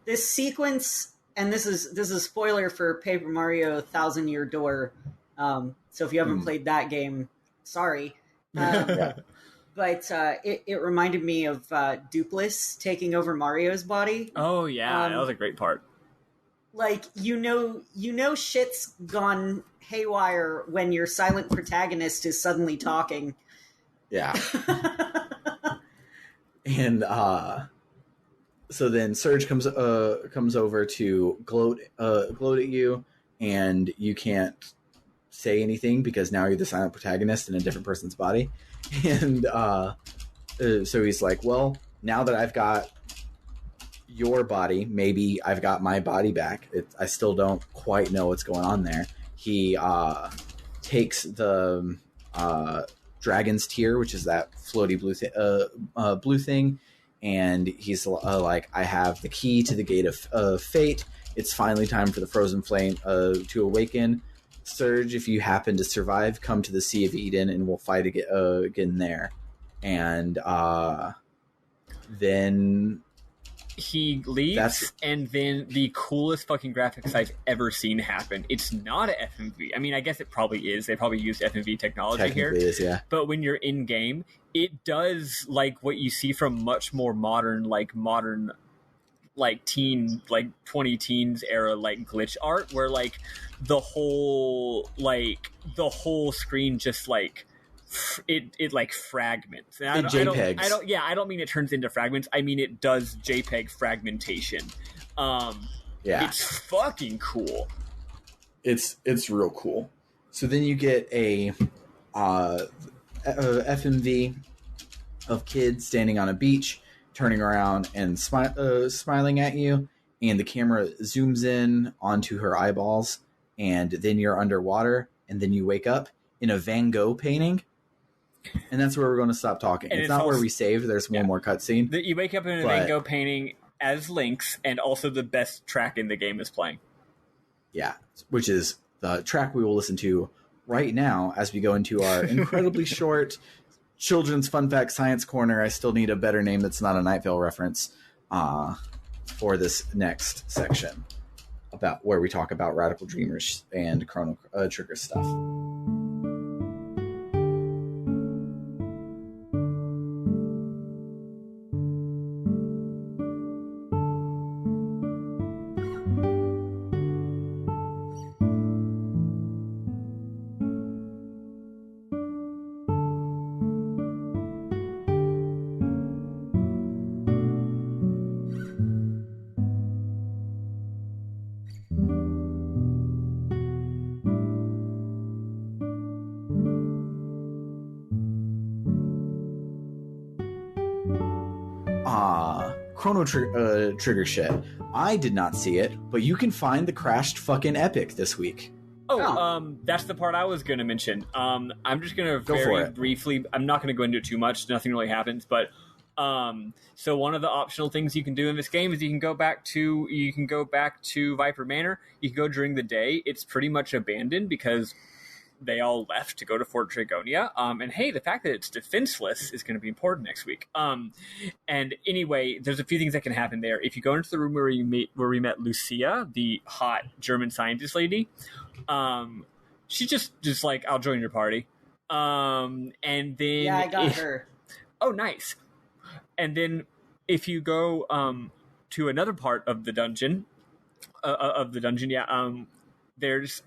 This sequence, and this is a spoiler for Paper Mario Thousand Year Door. So if you haven't played that game, sorry. But it reminded me of Dupless taking over Mario's body. Oh yeah, that was a great part. Like you know shit's gone haywire when your silent protagonist is suddenly talking. Yeah. And so then Surge comes over to gloat at you, and you can't say anything because now you're the silent protagonist in a different person's body. And so he's like, well, now that I've got your body, maybe I've got my body back. I still don't quite know what's going on there. He takes the Dragon's Tear, which is that floaty blue thing, and he's like, I have the key to the gate of fate. It's finally time for the frozen flame to awaken. Surge, if you happen to survive, come to the Sea of Eden, and we'll fight again there. And then he leaves, and then the coolest fucking graphics I've ever seen happen. It's not a FMV. I mean, I guess it probably is. They probably used FMV technology here. Is, yeah. But when you're in game, it does like what you see from much more modern teen, like 20 teens era, like glitch art, where like the whole screen just like it like fragments. And I don't mean it turns into fragments. I mean it does JPEG fragmentation. It's fucking cool. It's real cool. So then you get a FMV of kids standing on a beach, turning around and smiling at you, and the camera zooms in onto her eyeballs, and then you're underwater, and then you wake up in a Van Gogh painting. And that's where we're going to stop talking. It's not where we saved. There's one more cutscene. You wake up in a Van Gogh painting as Lynx, and also the best track in the game is playing. Yeah, which is the track we will listen to right now as we go into our incredibly short children's fun fact science corner. I still need a better name that's not a Night Vale reference for this next section about where we talk about Radical Dreamers and Chrono Trigger stuff. Chrono Trigger shit. I did not see it, but you can find the crashed fucking Epic this week. That's the part I was going to mention. I'm just going to very briefly, I'm not going to go into it too much, nothing really happens, but So one of the optional things you can do in this game is you can go back to Viper Manor. You can go during the day. It's pretty much abandoned because they all left to go to Fort Dragonia. And hey, the fact that it's defenseless is going to be important next week. And anyway, there's a few things that can happen there. If you go into the room where we met Lucia, the hot German scientist lady, she just like, I'll join your party. And then I got her. Oh, nice. And then if you go to another part of the dungeon, there's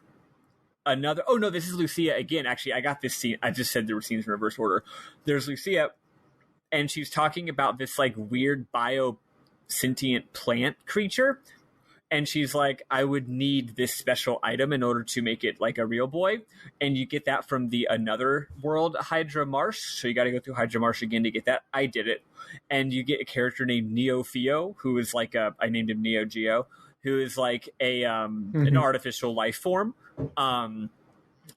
another. Oh no, this is Lucia again. Actually, I got this scene. I just said there were scenes in reverse order. There's Lucia, and she's talking about this like weird bio-sentient plant creature. And she's like, I would need this special item in order to make it like a real boy. And you get that from the another world, Hydra Marsh. So you got to go through Hydra Marsh again to get that. I did it. And you get a character named Neo Theo, who is like I named him Neo Geo, who is like an artificial life form.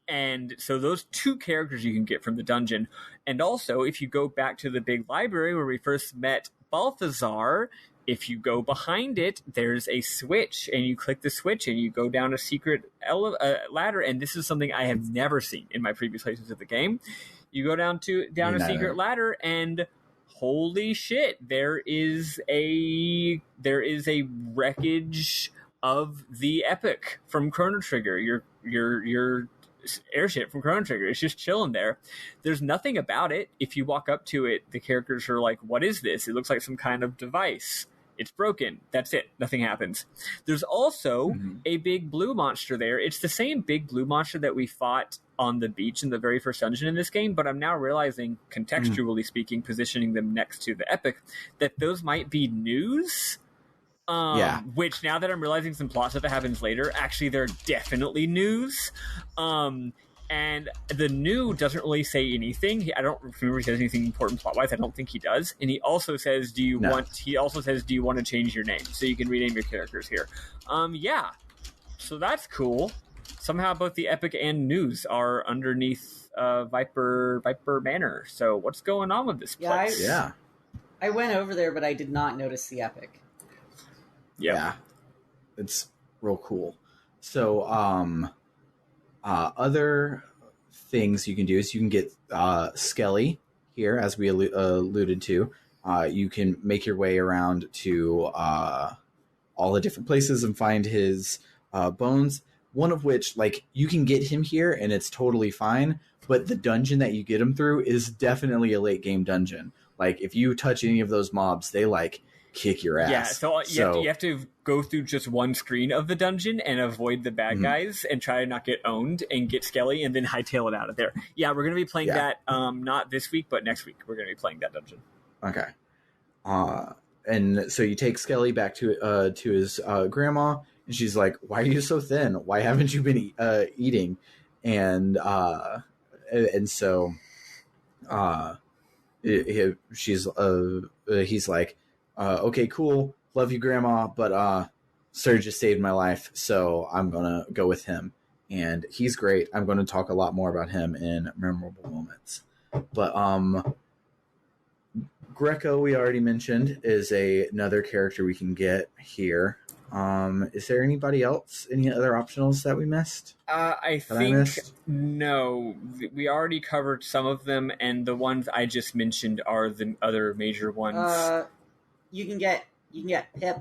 And so those two characters you can get from the dungeon. And also, if you go back to the big library where we first met Balthazar, if you go behind it, there's a switch, and you click the switch, and you go down a secret ladder. And this is something I have never seen in my previous playthroughs of the game. You go down a secret ladder, and holy shit, there is a wreckage of the Epic from Chrono Trigger. Your airship from Chrono Trigger. It's just chilling there. There's nothing about it. If you walk up to it, the characters are like, what is this? It looks like some kind of device. It's broken. That's it. Nothing happens. There's also a big blue monster there. It's the same big blue monster that we fought on the beach in the very first dungeon in this game, but I'm now realizing, contextually speaking, positioning them next to the Epic, that those might be news. Which, now that I'm realizing some plot stuff that happens later, actually they're definitely news. And the new doesn't really say anything. I don't remember if he says anything important plot-wise. I don't think he does. And he also says, do you want to change your name? So you can rename your characters here. Yeah. So that's cool. Somehow both the Epic and news are underneath Viper Manor. So what's going on with this place? I went over there, but I did not notice the Epic. Yep. Yeah. It's real cool. So, other things you can do is you can get Skelly here, as we alluded to. You can make your way around to all the different places and find his bones. One of which, like, you can get him here and it's totally fine, but the dungeon that you get him through is definitely a late game dungeon. Like, if you touch any of those mobs, they like kick your ass. Yeah, so you have to go through just one screen of the dungeon and avoid the bad guys and try to not get owned and get Skelly and then hightail it out of there. Yeah, we're going to be playing that not this week, but next week we're going to be playing that dungeon. Okay. And so you take Skelly back to his grandma, and she's like, "Why are you so thin? Why haven't you been eating?" And so he's like, okay, cool. Love you, Grandma. But Sir just saved my life, so I'm going to go with him. And he's great. I'm going to talk a lot more about him in memorable moments. But Greco, we already mentioned, is another character we can get here. Is there anybody else? Any other optionals that we missed? I think no. We already covered some of them, and the ones I just mentioned are the other major ones. You can get Pip.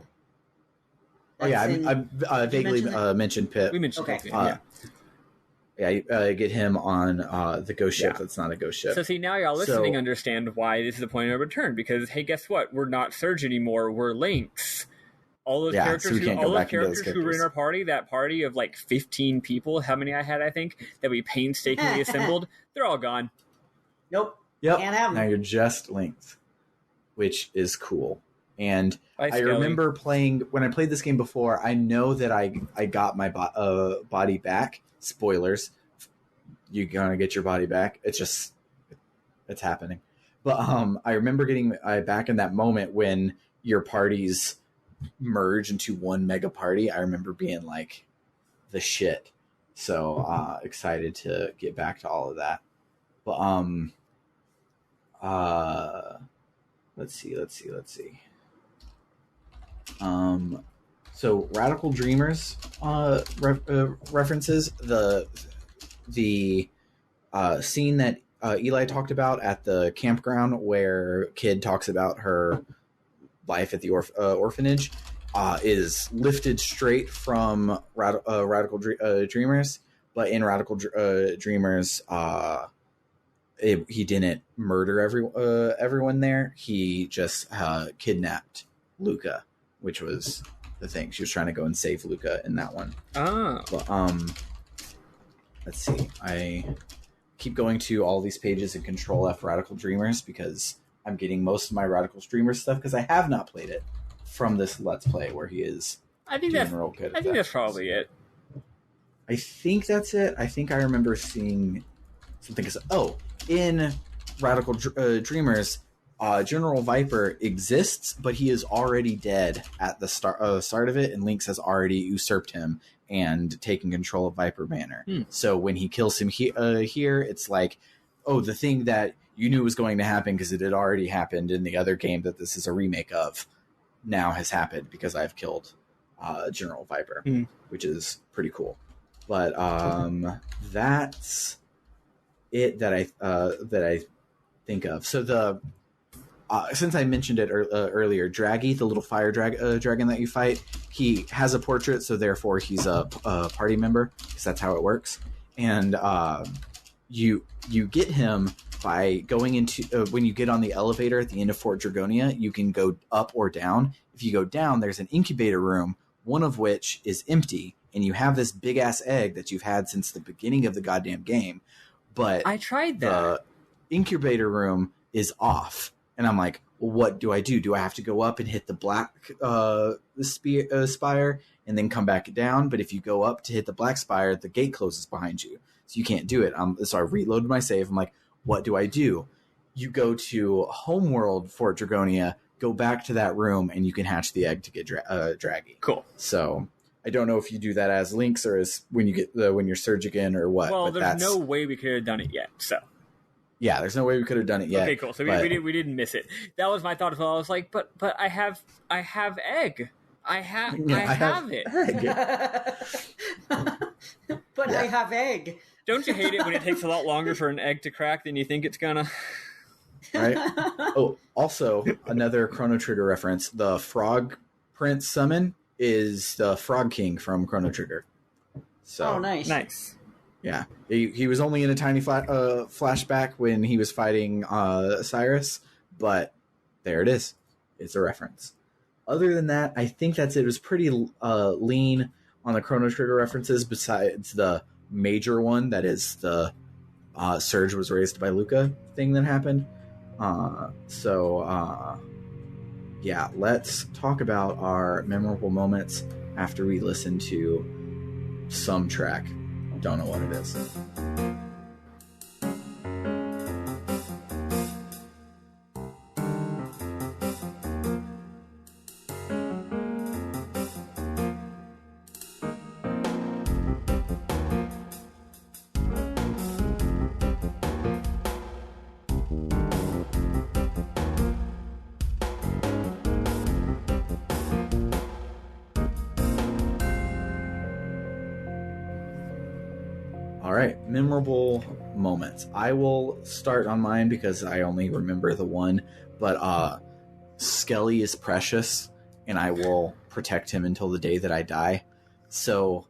I vaguely mentioned Pip. We mentioned Pip. Get him on the ghost ship. That's not a ghost ship. So see, now y'all listening understand why this is the point of no return. Because hey, guess what? We're not Surge anymore. We're Lynx. All those characters who were in our party, that party of like 15 people, how many I had, I think, that we painstakingly assembled, they're all gone. Nope. Yep. Can't have them. Now you're just Lynx, which is cool. And Bye, I remember when I played this game before, I know that I got my body back. Spoilers. You're going to get your body back. It's happening. But I remember getting back in that moment when your parties merge into one mega party. I remember being like the shit. So excited to get back to all of that. But let's see. So Radical Dreamers references the scene that Eli talked about at the campground where Kid talks about her life at the orphanage is lifted straight from Radical Dreamers, but in Radical Dreamers, he didn't murder everyone there. He just kidnapped Luca, which was the thing. She was trying to go and save Luca in that one. But, let's see. I keep going to all these pages in Control F Radical Dreamers because I'm getting most of my Radical Dreamers stuff because I have not played it from this Let's Play where he is. I think that's probably it. I think that's it. I think I remember seeing something. In Radical Dreamers, General Viper exists, but he is already dead at the start of it, and Lynx has already usurped him and taken control of Viper Manor. So when he kills him here, it's like, oh, the thing that you knew was going to happen because it had already happened in the other game that this is a remake of now has happened because I've killed General Viper, which is pretty cool. But that's it that I think of. So the since I mentioned it earlier, Draggy, the little fire dragon that you fight, he has a portrait, so therefore he's a party member because that's how it works. And you get him by going into when you get on the elevator at the end of Fort Dragonia, you can go up or down. If you go down, there's an incubator room, one of which is empty, and you have this big ass egg that you've had since the beginning of the goddamn game. But I tried that. The incubator room is off. And I'm like, well, what do I do? Do I have to go up and hit the black spire and then come back down? But if you go up to hit the black spire, the gate closes behind you. So you can't do it. So I reloaded my save. I'm like, what do I do? You go to Homeworld Fort Dragonia, go back to that room, and you can hatch the egg to get Draggy. Cool. So I don't know if you do that as Lynx or as when you get when you're Surgigan or what. Well, there's no way we could have done it yet, so. Yeah, there's no way we could have done it yet. Okay, cool. So we didn't miss it. That was my thought as well. I was like, but I have egg. I have it. But I have egg. Don't you hate it when it takes a lot longer for an egg to crack than you think it's gonna? Right. Oh, also another Chrono Trigger reference. The Frog Prince summon is the Frog King from Chrono Trigger. So nice. Yeah, he was only in a tiny flashback when he was fighting Cyrus, but there it is. It's a reference. Other than that, I think that's it. It was pretty lean on the Chrono Trigger references besides the major one, that is the Surge was raised by Luca thing that happened. Yeah, let's talk about our memorable moments after we listen to some track. Don't know what it is. All right, memorable moments. I will start on mine because I only remember the one, but Skelly is precious, and I will protect him until the day that I die. So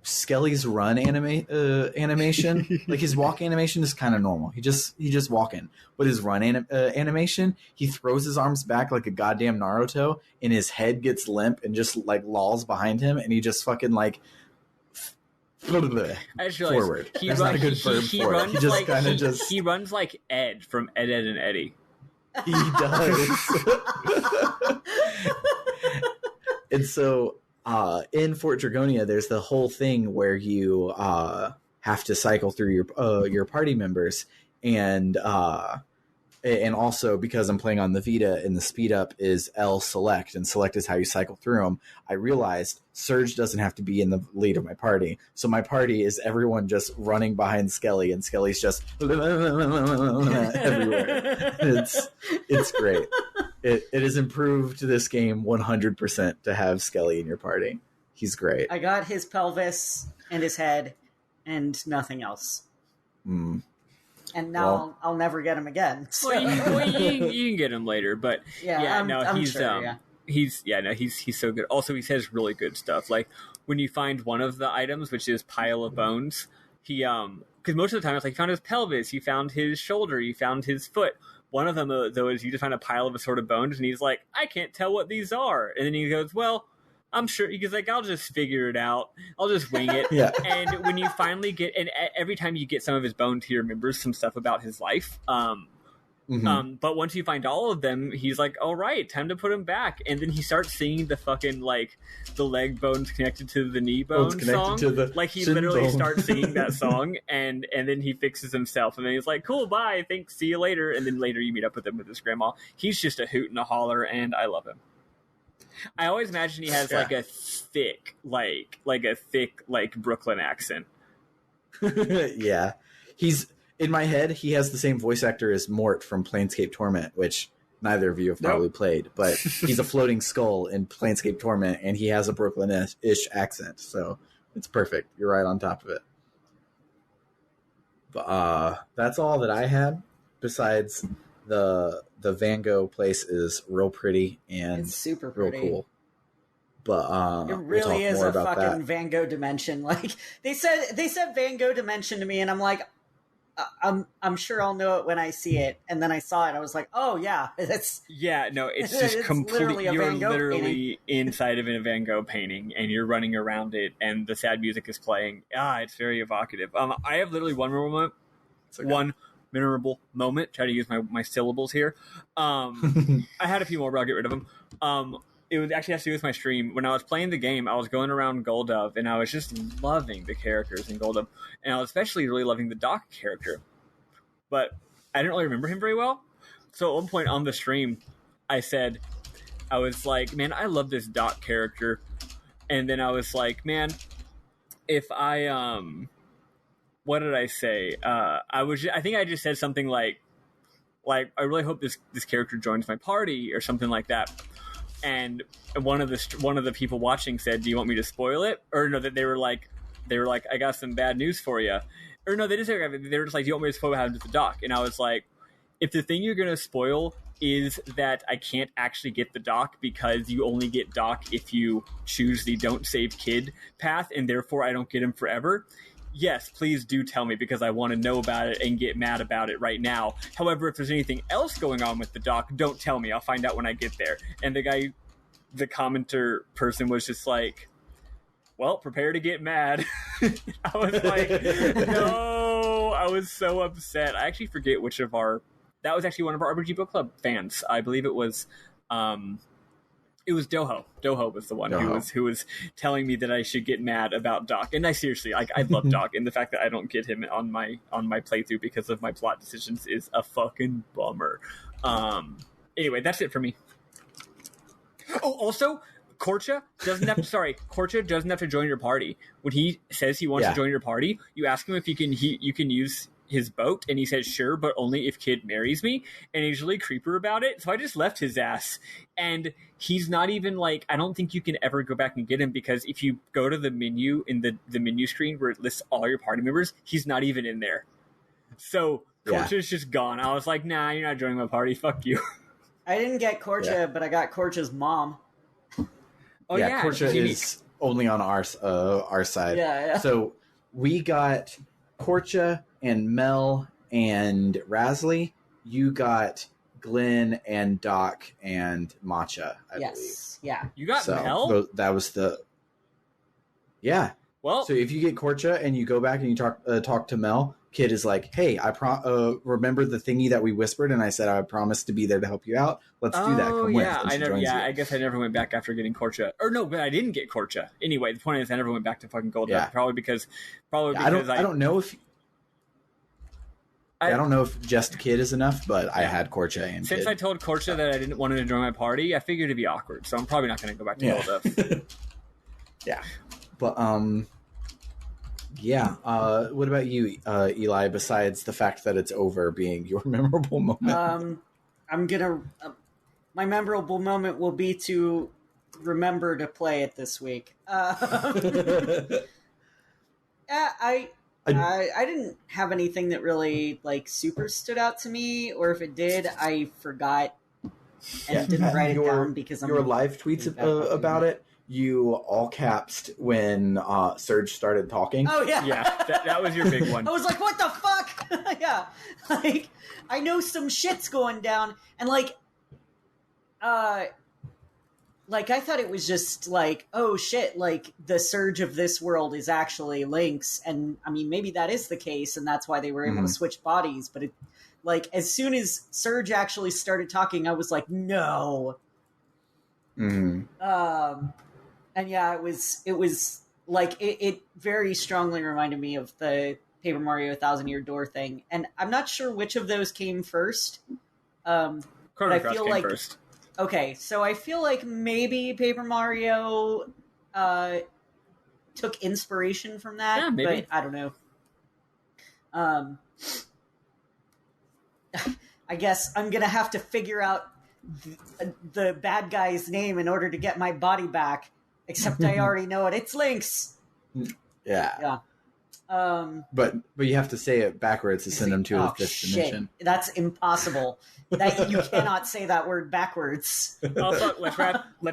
Skelly's run animation, like his walk animation is kind of normal. He just walking, but his run animation, he throws his arms back like a goddamn Naruto, and his head gets limp and just like lolls behind him, and he just fucking like. Forward. That's not a good verb for it. He just kind of just... He runs like Ed from Ed, Ed, and Eddie. He does. And so in Fort Dragonia, there's the whole thing where you have to cycle through your party members. And also because I'm playing on the Vita and the speed up is L select, and select is how you cycle through them, I realized Surge doesn't have to be in the lead of my party. So my party is everyone just running behind Skelly, and Skelly's just everywhere. It's great. it has improved this game 100% to have Skelly in your party. He's great. I got his pelvis and his head and nothing else. Mm. And now I'll never get him again. So. Well, you can get him later, but he's sure, he's so good. Also, he says really good stuff. Like when you find one of the items, which is pile of bones, he because most of the time it's like you found his pelvis, you found his shoulder, you found his foot. One of them though is you just find a pile of assorted bones, and he's like, I can't tell what these are. And then he goes, well, I'm sure, because like, I'll just figure it out. I'll just wing it. Yeah. And when you finally get, and every time you get some of his bones, he remembers some stuff about his life. But once you find all of them, he's like, all right, time to put them back. And then he starts singing the fucking, like, the leg bones connected to the knee bone song. Like, he literally starts singing that song, and then he fixes himself. And then he's like, cool, bye, thanks, see you later. And then later you meet up with him with his grandma. He's just a hoot and a holler, and I love him. I always imagine he has like a thick Brooklyn accent. Yeah. He's in my head, he has the same voice actor as Mort from Planescape Torment, which neither of you have probably played, but he's a floating skull in Planescape Torment, and he has a Brooklyn-ish accent, so it's perfect. You're right on top of it. But that's all that I had, besides the Van Gogh place is real pretty and it's super pretty. Real cool. But it really we'll is a fucking that. Van Gogh dimension. Like they said Van Gogh dimension to me, and I'm like, I'm sure I'll know it when I see it. And then I saw it, I was like, oh yeah, it's just completely. You're literally painting. Inside of a Van Gogh painting, and you're running around it, and the sad music is playing. It's very evocative. I have literally one memorable moment. Try to use my syllables here. I had a few more, but I'll get rid of them. It was actually has to do with my stream. When I was playing the game, I was going around Goldov, and I was just loving the characters in Goldov, and I was especially really loving the Doc character. But I didn't really remember him very well. So at one point on the stream, I was like, man, I love this Doc character. And then I was like, man, if I what did I say? I think I just said something like I really hope this character joins my party or something like that. And one of the people watching said, "Do you want me to spoil it?" Or no, that they were like, "I got some bad news for you." Or no, they just said, they were just like, "Do you want me to spoil what happened to the Doc?" And I was like, "If the thing you're gonna spoil is that I can't actually get the Doc because you only get Doc if you choose the don't save kid path, and therefore I don't get him forever, yes, please do tell me because I want to know about it and get mad about it right now. However, if there's anything else going on with the Doc, don't tell me. I'll find out when I get there." And the commenter person was just like, well, prepare to get mad. I was like, no, I was so upset. I actually forget that was actually one of our RPG Book Club fans. I believe it was Doho. Doho was the one who was telling me that I should get mad about Doc. And I seriously, I love Doc, and the fact that I don't get him on my playthrough because of my plot decisions is a fucking bummer. Anyway, that's it for me. Oh, also, Korcha doesn't have to join your party. When he says he wants to join your party, you ask him if you can use his boat, and he says sure, but only if kid marries me. And he's really creeper about it, so I just left his ass. And he's not even like, I don't think you can ever go back and get him, because if you go to the menu in the menu screen where it lists all your party members, he's not even in there. So Korcha's just gone. I was like, nah, you're not joining my party, fuck you. I didn't get Korcha, but I got Korcha's mom. Oh yeah, Korcha is only on our side. Yeah. So we got Korcha and Mel and Rasley. You got Glenn and Doc and Matcha, I believe. Yeah. You got Mel? That was the... Yeah. Well, so if you get Korcha and you go back and you talk to Mel, Kid is like, hey, I remember the thingy that we whispered, and I said I promised to be there to help you out. Let's do that. Come with. I guess I never went back after getting Korcha. Or no, but I didn't get Korcha. Anyway, the point is I never went back to fucking Gold. Yeah. Probably because I don't know if... I don't know if just Kid is enough, but I had Korcha and since Kid. I told Korcha that I didn't want him to join my party, I figured it'd be awkward, so I'm probably not going to go back to Gold. Yeah. But, what about you, Eli, besides the fact that it's over being your memorable moment? I'm gonna my memorable moment will be to remember to play it this week. Yeah, I didn't have anything that really like super stood out to me, or if it did, I forgot and didn't write it down because your live tweets about it. You all capsed when Serge started talking. Oh yeah, yeah, that was your big one. I was like, "What the fuck?" Yeah, like I know some shit's going down, and like I thought it was just like, oh shit, like the Surge of this world is actually Link's, and I mean maybe that is the case, and that's why they were able to switch bodies. But it, like, as soon as Surge actually started talking, I was like, no. And yeah, it was like it very strongly reminded me of the Paper Mario 1000-Year Door thing, and I'm not sure which of those came first. Chrono Cross came first. Okay, so I feel like maybe Paper Mario took inspiration from that, Yeah, maybe. but I don't know. I guess I'm going to have to figure out the bad guy's name in order to get my body back, except I already know it. It's Link's. Yeah. Yeah. But you have to say it backwards to send him to his fifth dimension. That's impossible. That you cannot say that word backwards. Oh, fuck, let's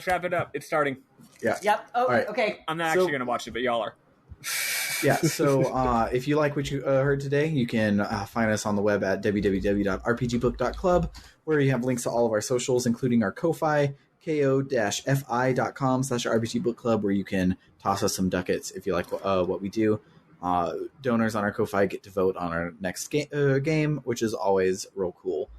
wrap it up. It's starting. Yeah. Yep. Oh, right. Okay. I'm not actually going to watch it, but y'all are. Yeah, so if you like what you heard today, you can find us on the web at www.rpgbook.club, where you have links to all of our socials, including our Ko-Fi, ko-fi.com/rpgbookclub, where you can toss us some ducats if you like what we do. Donors on our Ko-Fi get to vote on our next game, which is always real cool.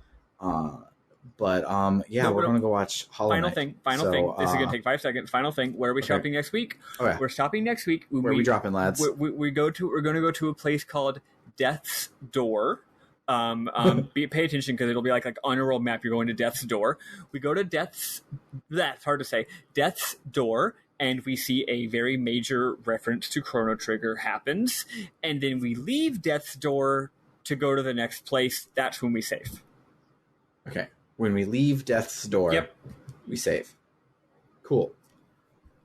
But we're going to go watch Hollow Knight. Final thing. This is going to take 5 seconds. Final thing. Where are we shopping next week? Okay. We're shopping next week. Where are we dropping, lads? We're going to go to a place called Death's Door. Pay attention because it'll be like on a world map. You're going to Death's Door. We go to Death's Door, and we see a very major reference to Chrono Trigger happens, and then we leave Death's Door to go to the next place. That's when we save. Okay. When we leave Death's Door, we save. Cool.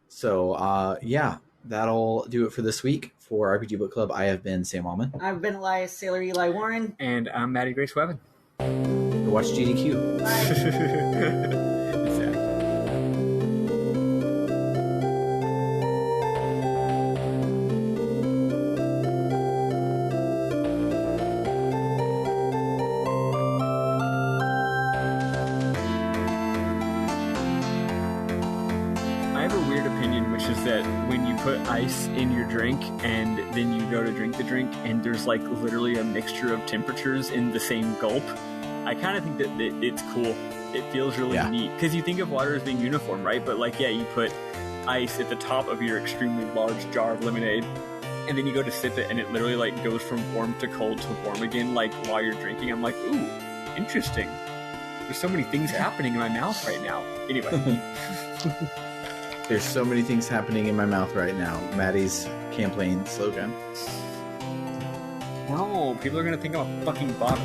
So, that'll do it for this week. For RPG Book Club, I have been Sam Allman. I've been Elias Sailor Eli Warren. And I'm Maddy Grace Webbin. Go watch GDQ. Bye. Ice in your drink, and then you go to drink the drink, and there's like literally a mixture of temperatures in the same gulp. I kind of think that it's cool. It feels really neat because you think of water as being uniform, right? But you put ice at the top of your extremely large jar of lemonade, and then you go to sip it, and it literally like goes from warm to cold to warm again, like while you're drinking. I'm like, ooh, interesting. There's so many things happening in my mouth right now. Anyway. There's so many things happening in my mouth right now. Maddy's campaign slogan. No, people are going to think I'm a fucking bot.